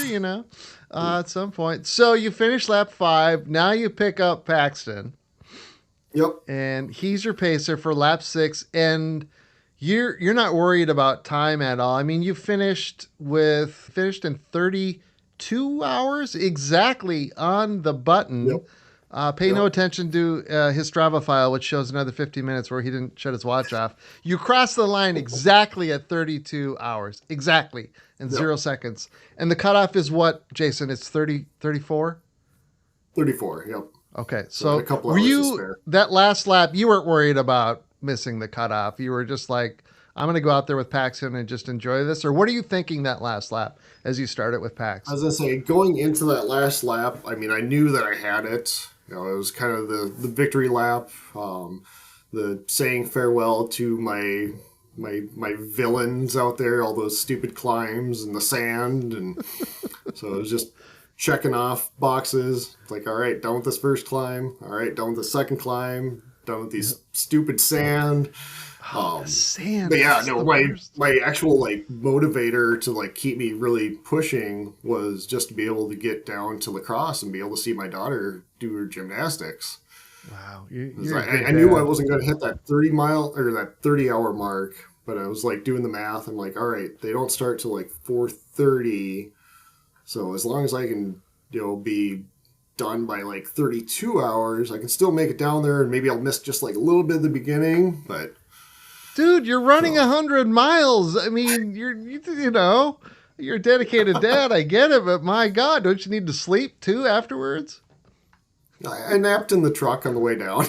at some point. So you finish lap 5. Now you pick up Paxton. Yep. And he's your pacer for lap 6. And you're not worried about time at all. I mean, you finished in 32 hours exactly on the button. Yep. Pay no attention to his Strava file, which shows another 15 minutes where he didn't shut his watch off. You crossed the line exactly at 32 hours. Exactly. In 0 seconds. And the cutoff is what, Jason? It's 34? 34, yep. Okay. So a couple were hours to you, spare. that last lap, you weren't worried about missing the cutoff. You were just like, I'm going to go out there with Paxton and just enjoy this. Or what are you thinking that last lap as you start it with Pax? As I say, going into that last lap, I mean, I knew that I had it. It was kind of the victory lap, the saying farewell to my villains out there, all those stupid climbs and the sand, and so it was just checking off boxes. It's like, all right, done with this first climb. All right, done with the second climb. Done with these stupid sand. Sand. But yeah, no, my actual like motivator to like keep me really pushing was just to be able to get down to lacrosse and be able to see my daughter do her gymnastics. Wow. I knew I wasn't going to hit that 30-mile or that 30-hour mark, but I was like doing the math. I'm like, all right, they don't start till like 4:30. So as long as I can, be done by like 32 hours, I can still make it down there, and maybe I'll miss just like a little bit of the beginning, but dude, you're running 100 miles. I mean, you're a dedicated dad. I get it, but my God, don't you need to sleep too afterwards? I napped in the truck on the way down.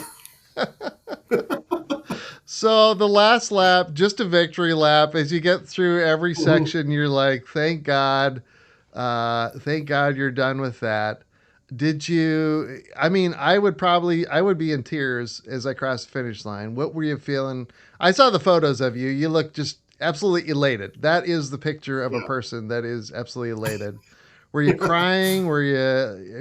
So the last lap, just a victory lap. As you get through every section, you're like, thank God you're done with that. Did you, I mean, I would be in tears as I crossed the finish line. What were you feeling? I saw the photos of you. You look just absolutely elated. That is the picture of a person that is absolutely elated. Were you crying? Were you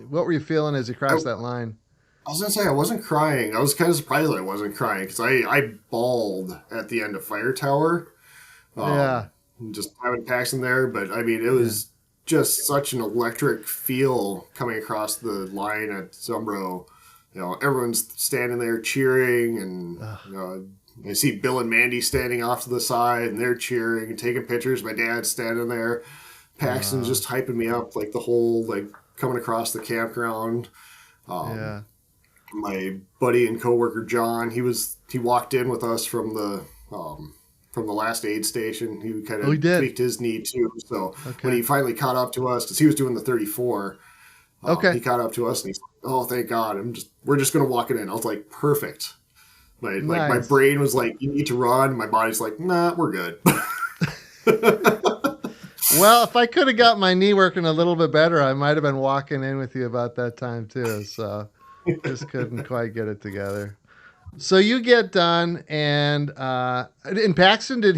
what were you feeling as you crossed that line? I was going to say I wasn't crying. I was kind of surprised that I wasn't crying because I bawled at the end of Fire Tower. Just having Paxton there. But I mean, it was just such an electric feel coming across the line at Zumbro. Everyone's standing there cheering, and I see Bill and Mandy standing off to the side, and they're cheering and taking pictures. My dad's standing there. Paxton's just hyping me up, like the whole like coming across the campground. My buddy and coworker John, he walked in with us from the last aid station. He kind of tweaked his knee too. So when he finally caught up to us, because he was doing the 34, he caught up to us and he's like, "Oh, thank God! We're just gonna walk it in." I was like, "Perfect." My brain was like, "You need to run." My body's like, "Nah, we're good." Well, if I could have got my knee working a little bit better, I might have been walking in with you about that time too. So just couldn't quite get it together. So you get done, and in Paxton, did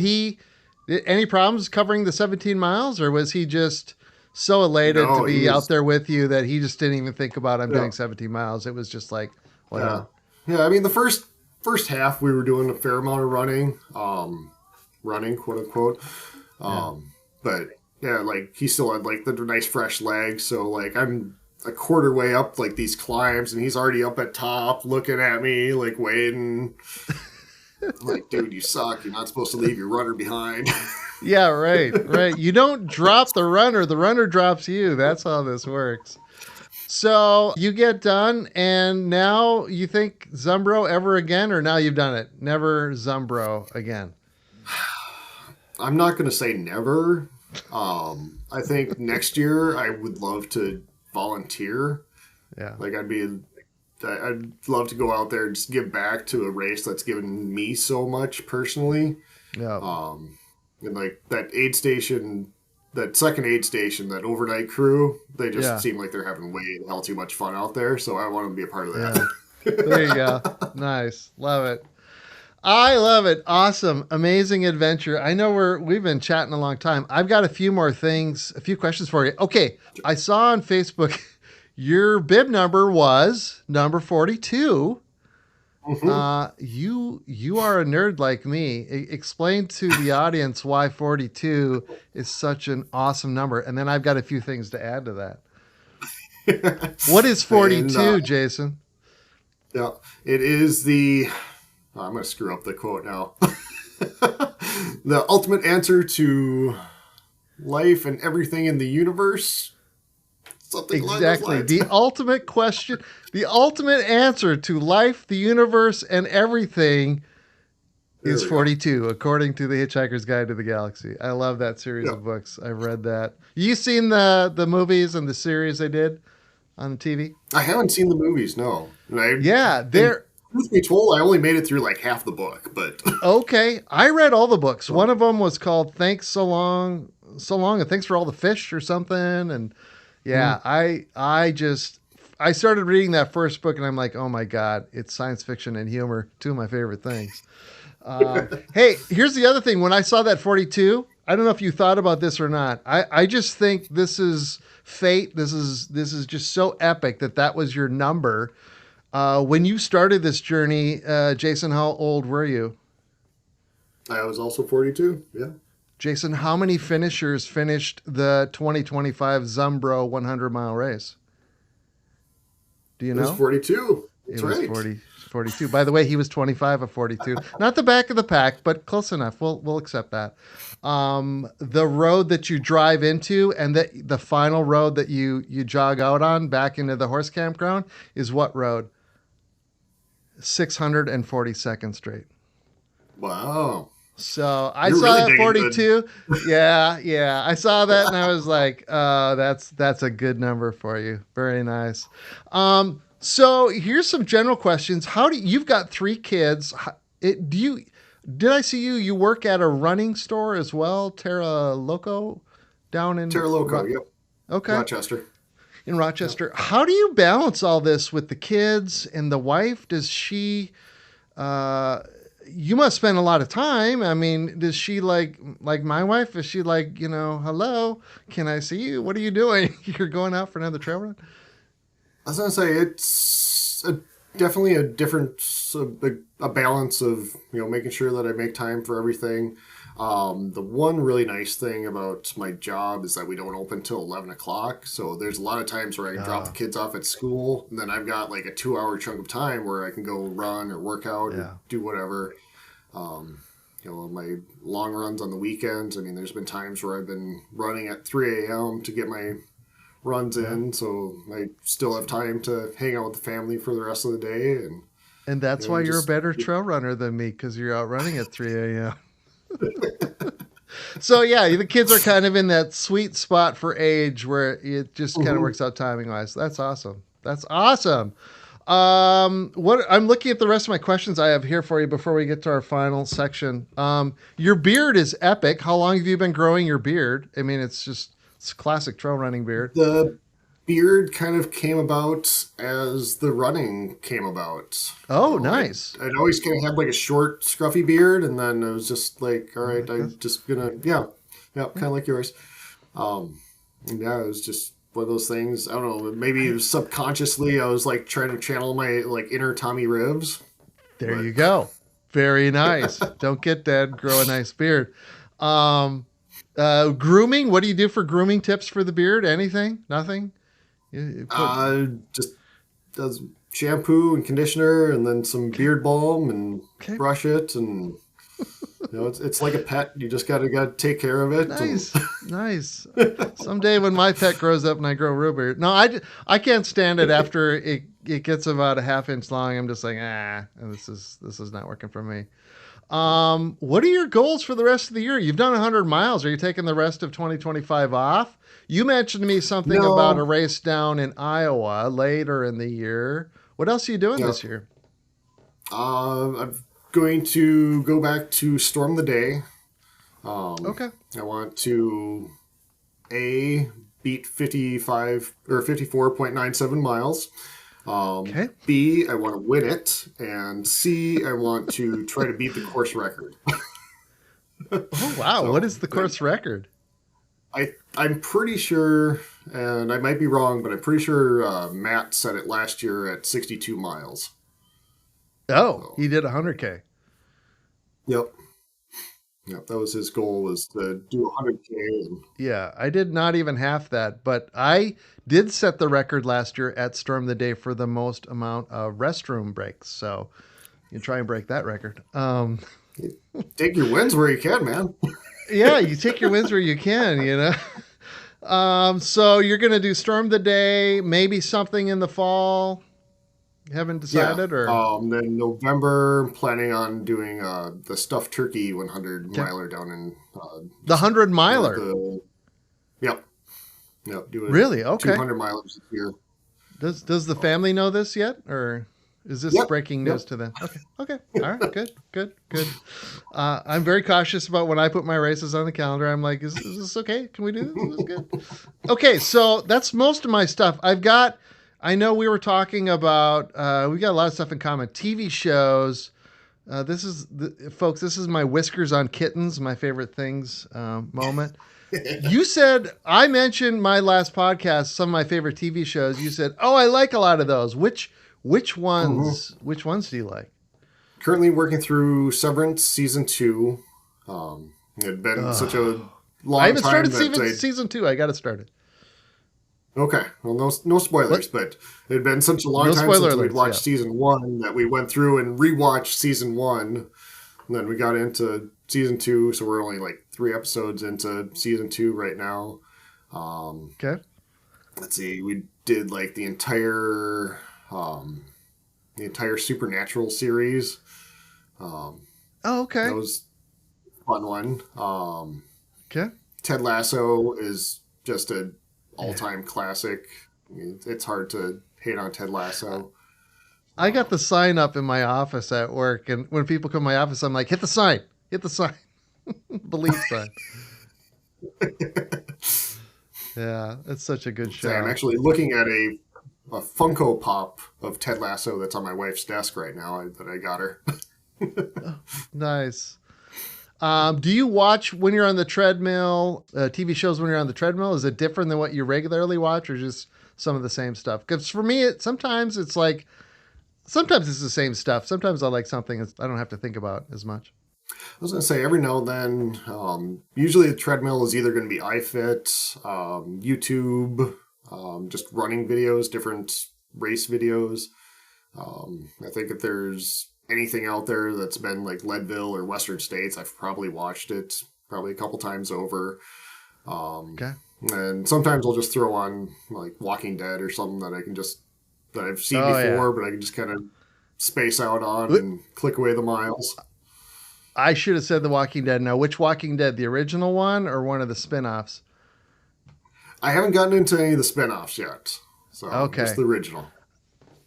any problems covering the 17 miles, or was he just so elated to be out there with you that he just didn't even think about doing 17 miles? It was just like, whatever. Yeah. I mean, the first half we were doing a fair amount of running, quote unquote. But yeah, like he still had like the nice fresh legs. So like I'm a quarter way up like these climbs, and he's already up at top looking at me like waiting. I'm like, dude, you suck. You're not supposed to leave your runner behind. Yeah, right. You don't drop the runner drops you. That's how this works. So you get done, and now you think Zumbro ever again, or now you've done it? Never Zumbro again. I'm not going to say never. I think next year I would love to volunteer. Yeah. Like I'd love to go out there and just give back to a race that's given me so much personally. Yeah. And like that aid station, that second aid station, that overnight crew, they just Yeah. seem like they're having way the hell too much fun out there. So I want to be a part of Yeah. that. There you go. Nice. Love it. I love it. Awesome. Amazing adventure. I know we've been chatting a long time. I've got a few more things, a few questions for you. Okay. I saw on Facebook your bib number was number 42. Hmm. You are a nerd like me. Explain to the audience why 42 is such an awesome number. And then I've got a few things to add to that. What is And 42, Jason? yeah, it is I'm going to screw up the quote now. The ultimate answer to life and everything in the universe. Something along those Exactly. lines. The ultimate question, the ultimate answer to life, the universe, and everything There is we go. 42, according to the Hitchhiker's Guide to the Galaxy. I love that series Yeah. of books. I've read that. You seen the movies and the series they did on the TV? I haven't seen the movies, no. Yeah, And they're truth be told, I only made it through like half the book, but okay. I read all the books. so, One of them was called Thanks So Long, and Thanks for All the Fish or something. And yeah, mm, I started reading that first book and I'm like, oh my God, it's science fiction and humor, two of my favorite things. Hey, here's the other thing. When I saw that 42, I don't know if you thought about this or not. I just think this is fate. This is just so epic that was your number. When you started this journey, Jason, how old were you? I was also 42. Yeah. Jason, how many finishers finished the 2025 Zumbro 100-mile race? Do you It was know? 42. It That's was right. 42. By the way, he was 25 of 42. Not the back of the pack, but close enough. We'll accept that. The road that you drive into and the final road that you jog out on back into the horse campground is what road? 642nd Street. Wow. So I You're saw really that digging good. 42. Yeah, yeah. I saw that and I was like, that's a good number for you. Very nice. So here's some general questions. You've got three kids. Did I see you work at a running store as well, Terra Loco down in Terra Loco. Yep. Okay, Rochester. in Yep. Rochester. How do you balance all this with the kids and the wife? Does she uh, you must spend a lot of time. I mean, does she like my wife? Is she like, hello, can I see you? What are you doing? You're going out for another trail run? I was gonna say definitely a different a balance of making sure that I make time for everything. The one really nice thing about my job is that we don't open till 11 o'clock, so there's a lot of times where I can drop the Uh, kids off at school, and then I've got like a 2 hour chunk of time where I can go run or work out or yeah. do whatever. Um, my long runs on the weekends. I mean, there's been times where I've been running at 3 a.m. to get my runs Yeah. in, so I still have time to hang out with the family for the rest of the day, and And that's why you you're a just better trail runner than me because you're out running at 3 a.m. So yeah, the kids are kind of in that sweet spot for age where it just kind of Mhm. works out timing wise. That's awesome. That's awesome. What I'm looking at the rest of my questions I have here for you before we get to our final section. Your beard is epic. How long have you been growing your beard? I mean, it's classic trail running beard. The beard kind of came about as the running came about. Oh, I'd, nice. I'd always kind of had like a short, scruffy beard, and then I was just like, all I right, like this. I'm just gonna, yeah, kind of like yours. Um, and yeah, it was just one of those things. I don't know, maybe it I, was subconsciously I was like trying to channel my like inner Tommy Ribs, there but you go. Very nice. Don't get dead. Grow a nice beard. Um, Grooming. What do you do for grooming tips for the beard? Anything? Nothing. You put just does shampoo and conditioner, and then some okay. beard balm, and Okay. brush it, and it's like a pet. You just gotta take care of it, and Nice, nice. Someday when my pet grows up and I grow real beard, no, I can't stand it after it gets about a half inch long. I'm just like and this is not working for me. What are your goals for the rest of the year? You've done 100 miles. Are you taking the rest of 2025 off? You mentioned to me something about a no, race down in Iowa later in the year. What else are you doing yeah. this year? I'm going to go back to Storm the Day. Okay. I want to beat 55 or 54.97 miles. Okay. B, I want to win it, and C, I want to try to beat the course record. Oh wow! What So is the course record? I'm pretty sure, and I might be wrong, but I'm pretty sure Matt set it last year at 62 miles. Oh, So, he did 100K. yep. Yep, that was his goal, was to do 100K. And, Yeah, I did not even half that, but I did set the record last year at Storm the Day for the most amount of restroom breaks. So you try and break that record. take your wins where you can, man. Yeah, you take your wins where you can, you know. So you're gonna do Storm the Day, maybe something in the fall. You haven't Yeah. decided, or Then November, planning on doing the stuffed turkey 100 okay. miler down in The just 100 miler. north of. Yep. Yep. Doing Really? Okay. 200 milers this year. Does the family know this yet, or is this Yep. breaking news Yep. to them? Okay. Okay. All right. Good. I'm very cautious about when I put my races on the calendar. I'm like, is this okay? Can we do this? Is this good? Okay. So that's most of my stuff. I know we were talking about. We got a lot of stuff in common. TV shows. Folks. This is my whiskers on kittens. My favorite things moment. You said I mentioned my last podcast, some of my favorite TV shows. You said, "Oh, I like a lot of those." Which Mhm. ones? Which ones do you like? Currently working through Severance season 2. It had been such a Oh, I long haven't time started that season 2. I got to start it. Okay, well, no spoilers, What? but it had been such a long No time spoiler since we'd alerts. Yeah. watched season 1 that we went through and rewatched season 1. And then we got into season 2, so we're only like 3 episodes into season 2 right now. Okay. Let's see, we did like the entire Supernatural series. Oh, That okay. was a fun one. Okay. Ted Lasso is just an Yeah. all-time classic. I mean, it's hard to hate on Ted Lasso. I got the Um, sign up in my office at work, and when people come to my office, I'm like, hit the sign, believe sign. Yeah, it's such a good Say, I'm show. actually looking at a Funko Pop of Ted Lasso that's on my wife's desk right now that I got her. Oh, nice. Do you watch when you're on the treadmill, TV shows when you're on the treadmill? Is it different than what you regularly watch, or just some of the same stuff? Because for me, sometimes it's the same stuff. Sometimes I like something I don't have to think about as much. I was going to say every now and then, usually the treadmill is either going to be iFit, YouTube, just running videos, different race videos. I think if there's anything out there that's been like Leadville or Western States, I've probably watched it probably a couple times over. Um, Okay. and sometimes I'll just throw on like Walking Dead or something that I've seen Oh yeah. before, but I can just kind of space out on and click away the miles. I should have said The Walking Dead. Now, which Walking Dead? The original one or one of the spin-offs? I haven't gotten into any of the spin-offs yet, so just Okay. the original.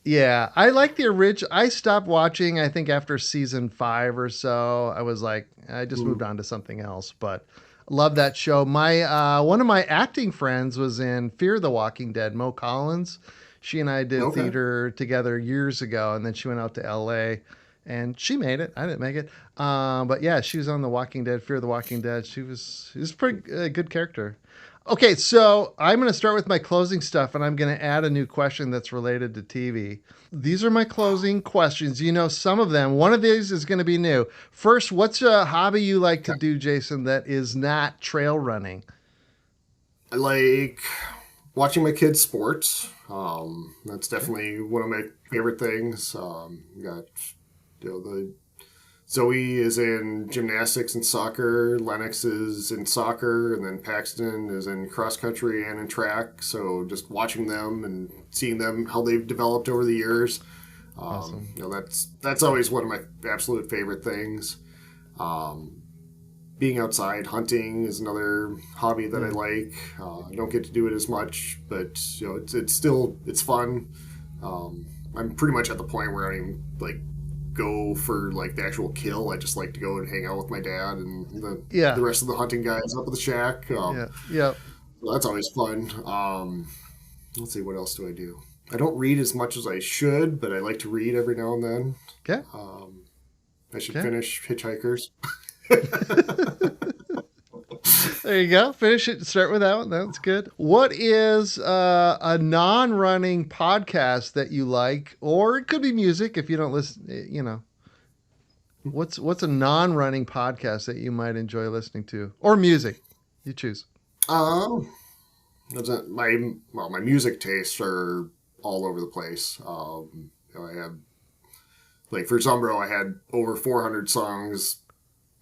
Yeah, I like the original. I stopped watching, I think, after season 5 or so. I was like, I just moved Mm. on to something else, but love that show. My one of my acting friends was in Fear the Walking Dead, Mo Collins. She and I did Okay. theater together years ago, and then she went out to LA and she made it. I didn't make it. But yeah, she was on The Walking Dead, Fear the Walking Dead. She was a pretty good character. Okay, so I'm going to start with my closing stuff, and I'm going to add a new question that's related to TV. These are my closing questions. You know, some of them. One of these is going to be new. First, what's a hobby you like to Okay. do, Jason, that is not trail running? I like watching my kids' sports. That's Okay. definitely one of my favorite things. Got the Zoe is in gymnastics and soccer. Lennox is in soccer, and then Paxton is in cross country and in track. So just watching them and seeing them how they've developed over the years. Awesome. That's always one of my absolute favorite things. Um, Being outside hunting is another hobby that I Mm. like. I don't get to do it as much, but it's still it's fun. I'm pretty much at the point where I don't even like go for like the actual kill. I just like to go and hang out with my dad and Yeah. the rest of the hunting guys up at the shack. Yeah. So that's always fun. Let's see, what else do I do? I don't read as much as I should, but I like to read every now and then. Okay. I should finish Hitchhikers. There you go. Finish it. Start with that one. That's good. What is a non-running podcast that you like, or it could be music if you don't listen? You know, what's a non-running podcast that you might enjoy listening to, or music? You choose. My music tastes are all over the place. I have, like, for Zumbro, I had over 400 songs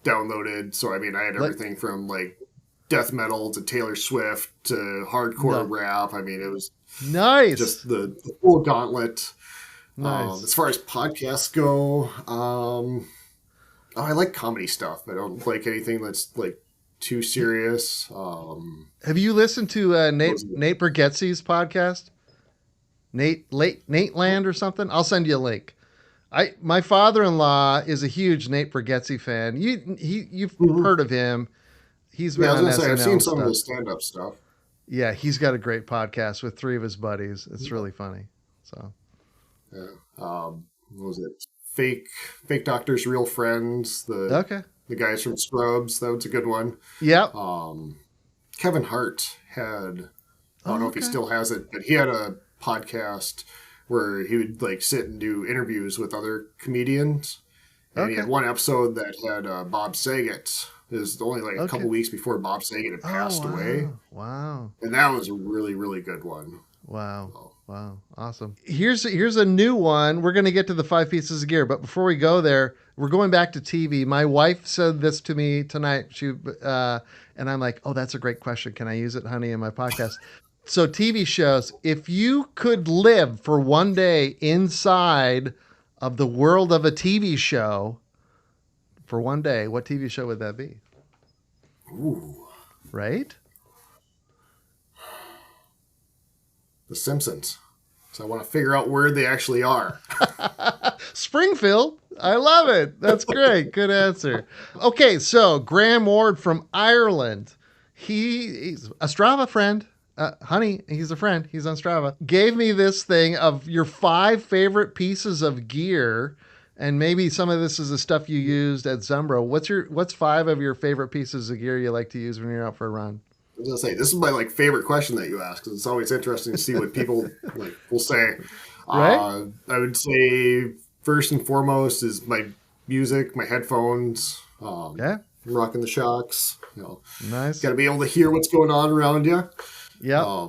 downloaded. So I mean, I had everything from like death metal to Taylor Swift to hardcore rap. I mean, it was nice, just the full gauntlet. Nice. As far as podcasts go, I like comedy stuff. I don't like anything that's like too serious. Have you listened to Nate Bargatze's podcast? Nate Land or something? I'll send you a link. My father-in-law is a huge Nate Bargatze fan. You've heard of him. He's been on SNL. I've seen some of his stand-up stuff. Yeah, he's got a great podcast with 3 of his buddies. It's really funny. So, yeah. What was it? Fake Doctors, Real Friends. The guys from Scrubs. That was a good one. Yeah. Kevin Hart had. I don't know if he still has it, but he had a podcast where he would like sit and do interviews with other comedians. And he had one episode that had Bob Saget. It was only like a couple weeks before Bob Saget had passed away. Wow. And that was a really, really good one. Wow. So. Wow. Awesome. Here's a new one. We're going to get to the 5 pieces of gear, but before we go there, we're going back to TV. My wife said this to me tonight. And I'm like, oh, that's a great question. Can I use it, honey, in my podcast? So TV shows, if you could live for one day inside of the world of a TV show for one day, what TV show would that be? Ooh. Right? The Simpsons. So I want to figure out where they actually are. Springfield. I love it. That's great. Good answer. Okay, so Graham Ward from Ireland. He's a Strava friend. Honey, he's a friend. He's on Strava. Gave me this thing of your 5 favorite pieces of gear, and maybe some of this is the stuff you used at Zumbro. What's 5 of your favorite pieces of gear you like to use when you're out for a run? I was gonna say, this is my favorite question that you ask, because it's always interesting to see what people will say. Right? I would say first and foremost is my music, my headphones. I'm rocking the Shocks. Nice. Got to be able to hear what's going on around you. Yeah.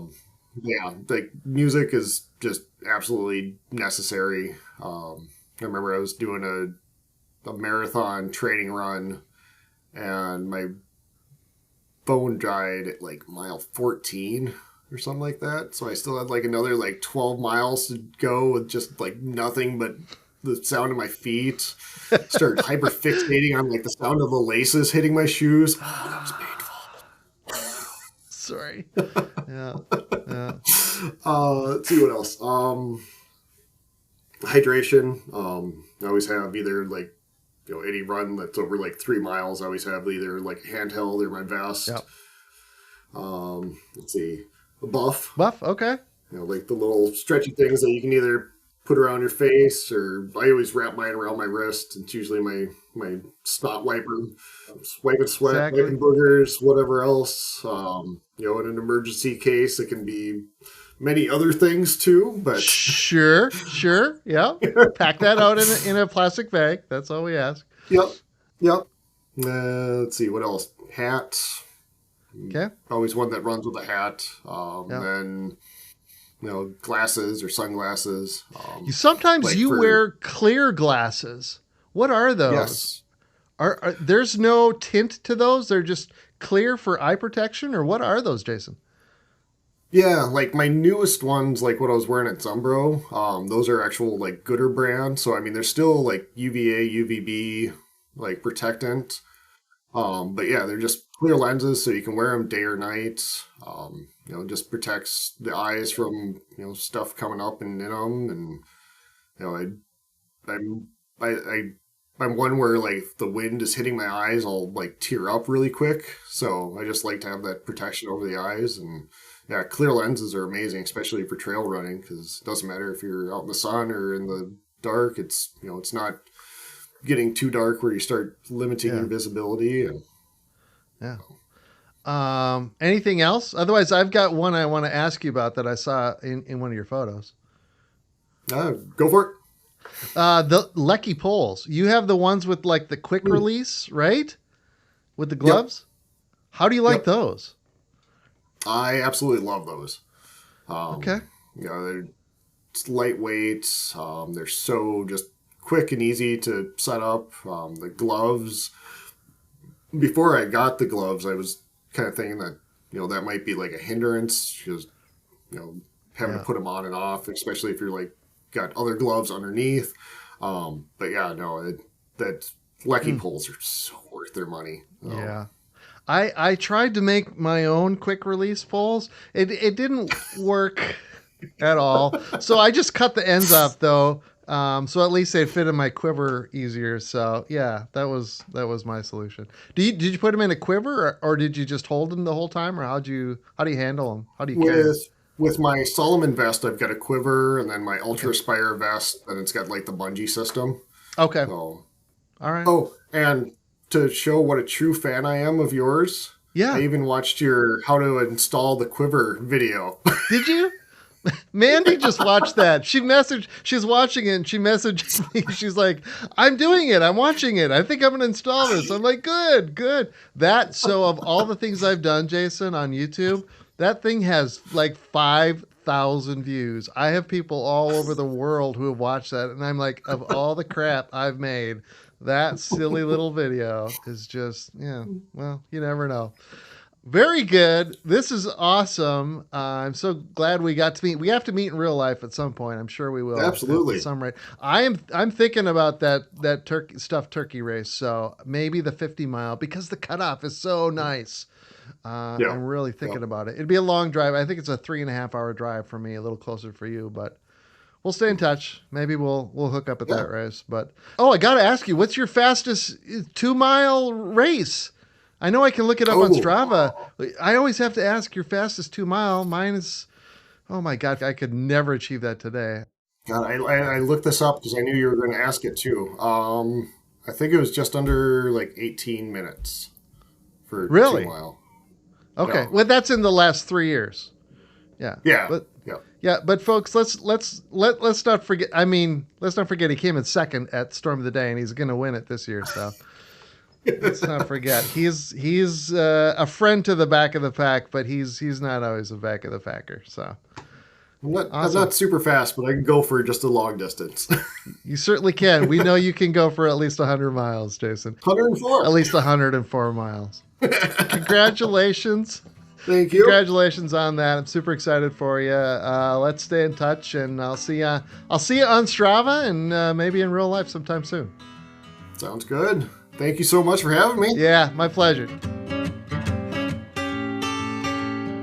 Music is just absolutely necessary. I remember I was doing a marathon training run, and my phone died at mile 14 or something like that. So I still had another 12 miles to go with just nothing but the sound of my feet. Started hyperfixating on the sound of the laces hitting my shoes. Oh, that was painful. Sorry. Yeah. Let's see what else. Hydration. I always have either any run that's over 3 miles. I always have either a handheld or my vest. Yep. Let's see, a buff. Buff. Okay. The little stretchy things that you can either put around your face, or I always wrap mine around my wrist. It's usually my snot wiper, wiping sweat, wiping boogers, whatever else. In an emergency case, it can be many other things too, but sure, yeah. Pack that out in a plastic bag. That's all we ask. Yep. Let's see, what else? Hat. Okay. Always one that runs with a hat. And then glasses or sunglasses. Sometimes you wear clear glasses. What are those? Yes. Are there's no tint to those? They're just clear for eye protection, or what are those, Jason? Yeah, my newest ones, what I was wearing at Zumbro, those are actual Gooder brand. So I mean, they're still UVA, UVB, protectant. But yeah, they're just clear lenses, so you can wear them day or night. Just protects the eyes from stuff coming up and in them. And I'm I'm one where like if the wind is hitting my eyes, I'll like tear up really quick. So I just like to have that protection over the eyes. And yeah, clear lenses are amazing, especially for trail running, because it doesn't matter if you're out in the sun or in the dark. It's, you know, it's not getting too dark where you start limiting your visibility. And yeah. Anything else? Otherwise, I've got one I want to ask you about that I saw in one of your photos. Go for it. The Lecky poles. You have the ones with like the quick release, right? With the gloves. Yep. How do you like those? I absolutely love those. Okay. You know, they're lightweight. They're so just quick and easy to set up. The gloves. Before I got the gloves, I was kind of thinking that, you know, that might be like a hindrance, just, you know, having to put them on and off, especially if you're like got other gloves underneath. But yeah, no, that Lecky poles are so worth their money. Yeah. I tried to make my own quick release poles. It didn't work at all. So I just cut the ends off though. So at least they fit in my quiver easier. So yeah, that was my solution. Did you put them in a quiver or did you just hold them the whole time, or how do you handle them? How do you carry them? With my Solomon vest, I've got a quiver, and then my Ultra Spire vest, and it's got like the bungee system. Okay. So, all right. Oh, and to show what a true fan I am of yours, I even watched your how to install the quiver video. Did you? Mandy just watched that. She's watching it and she messaged me. She's like, I'm doing it. I'm watching it. I think I'm going to install this. I'm like, good. So of all the things I've done, Jason, on YouTube, that thing has like 5,000 views. I have people all over the world who have watched that. And I'm like, of all the crap I've made, that silly little video is just, well, you never know. Very good. This is awesome. I'm so glad we got to meet. We have to meet in real life at some point. I'm sure we will. Absolutely. At some rate. I'm thinking about that stuffed turkey race. So maybe the 50 mile, because the cutoff is so nice. I'm really thinking about it. It'd be a long drive. I think it's a 3.5 hour drive for me, a little closer for you, but we'll stay in touch. Maybe we'll hook up at that race. But I got to ask you, what's your fastest 2 mile race? I know I can look it up on Strava. I always have to ask your fastest 2 mile. Mine is, oh my God, I could never achieve that today. God, I looked this up because I knew you were going to ask it too. I think it was just under like 18 minutes for 2 mile. Okay, Yeah. Well, that's in the last 3 years. Yeah. But folks, let's not forget. I mean, let's not forget he came in second at Storm of the Day, and he's going to win it this year. So. Let's not forget he's a friend to the back of the pack, but he's not always the back of the packer. So I'm not super fast, but I can go for just a long distance. You certainly can. We know you can go for at least 100 miles, Jason. 104. At least 104 miles. Congratulations. Thank you. Congratulations on that. I'm super excited for you. Let's stay in touch, and I'll see you on Strava and maybe in real life sometime soon. Sounds good. Thank you so much for having me. Yeah, my pleasure.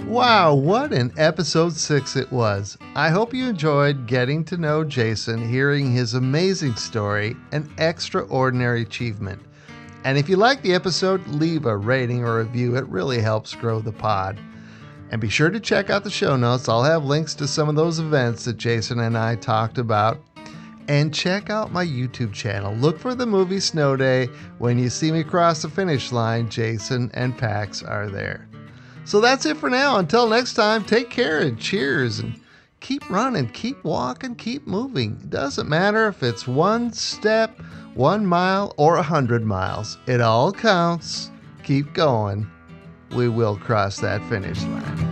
Wow, what an episode 6 it was. I hope you enjoyed getting to know Jason, hearing his amazing story and extraordinary achievement. And if you liked the episode, leave a rating or review. It really helps grow the pod. And be sure to check out the show notes. I'll have links to some of those events that Jason and I talked about. And check out my YouTube channel. Look for the movie Snow Day. When you see me cross the finish line, Jason and Pax are there. So that's it for now. Until next time, take care and cheers. And keep running, keep walking, keep moving. It doesn't matter if it's 1 step, 1 mile, or 100 miles. It all counts. Keep going. We will cross that finish line.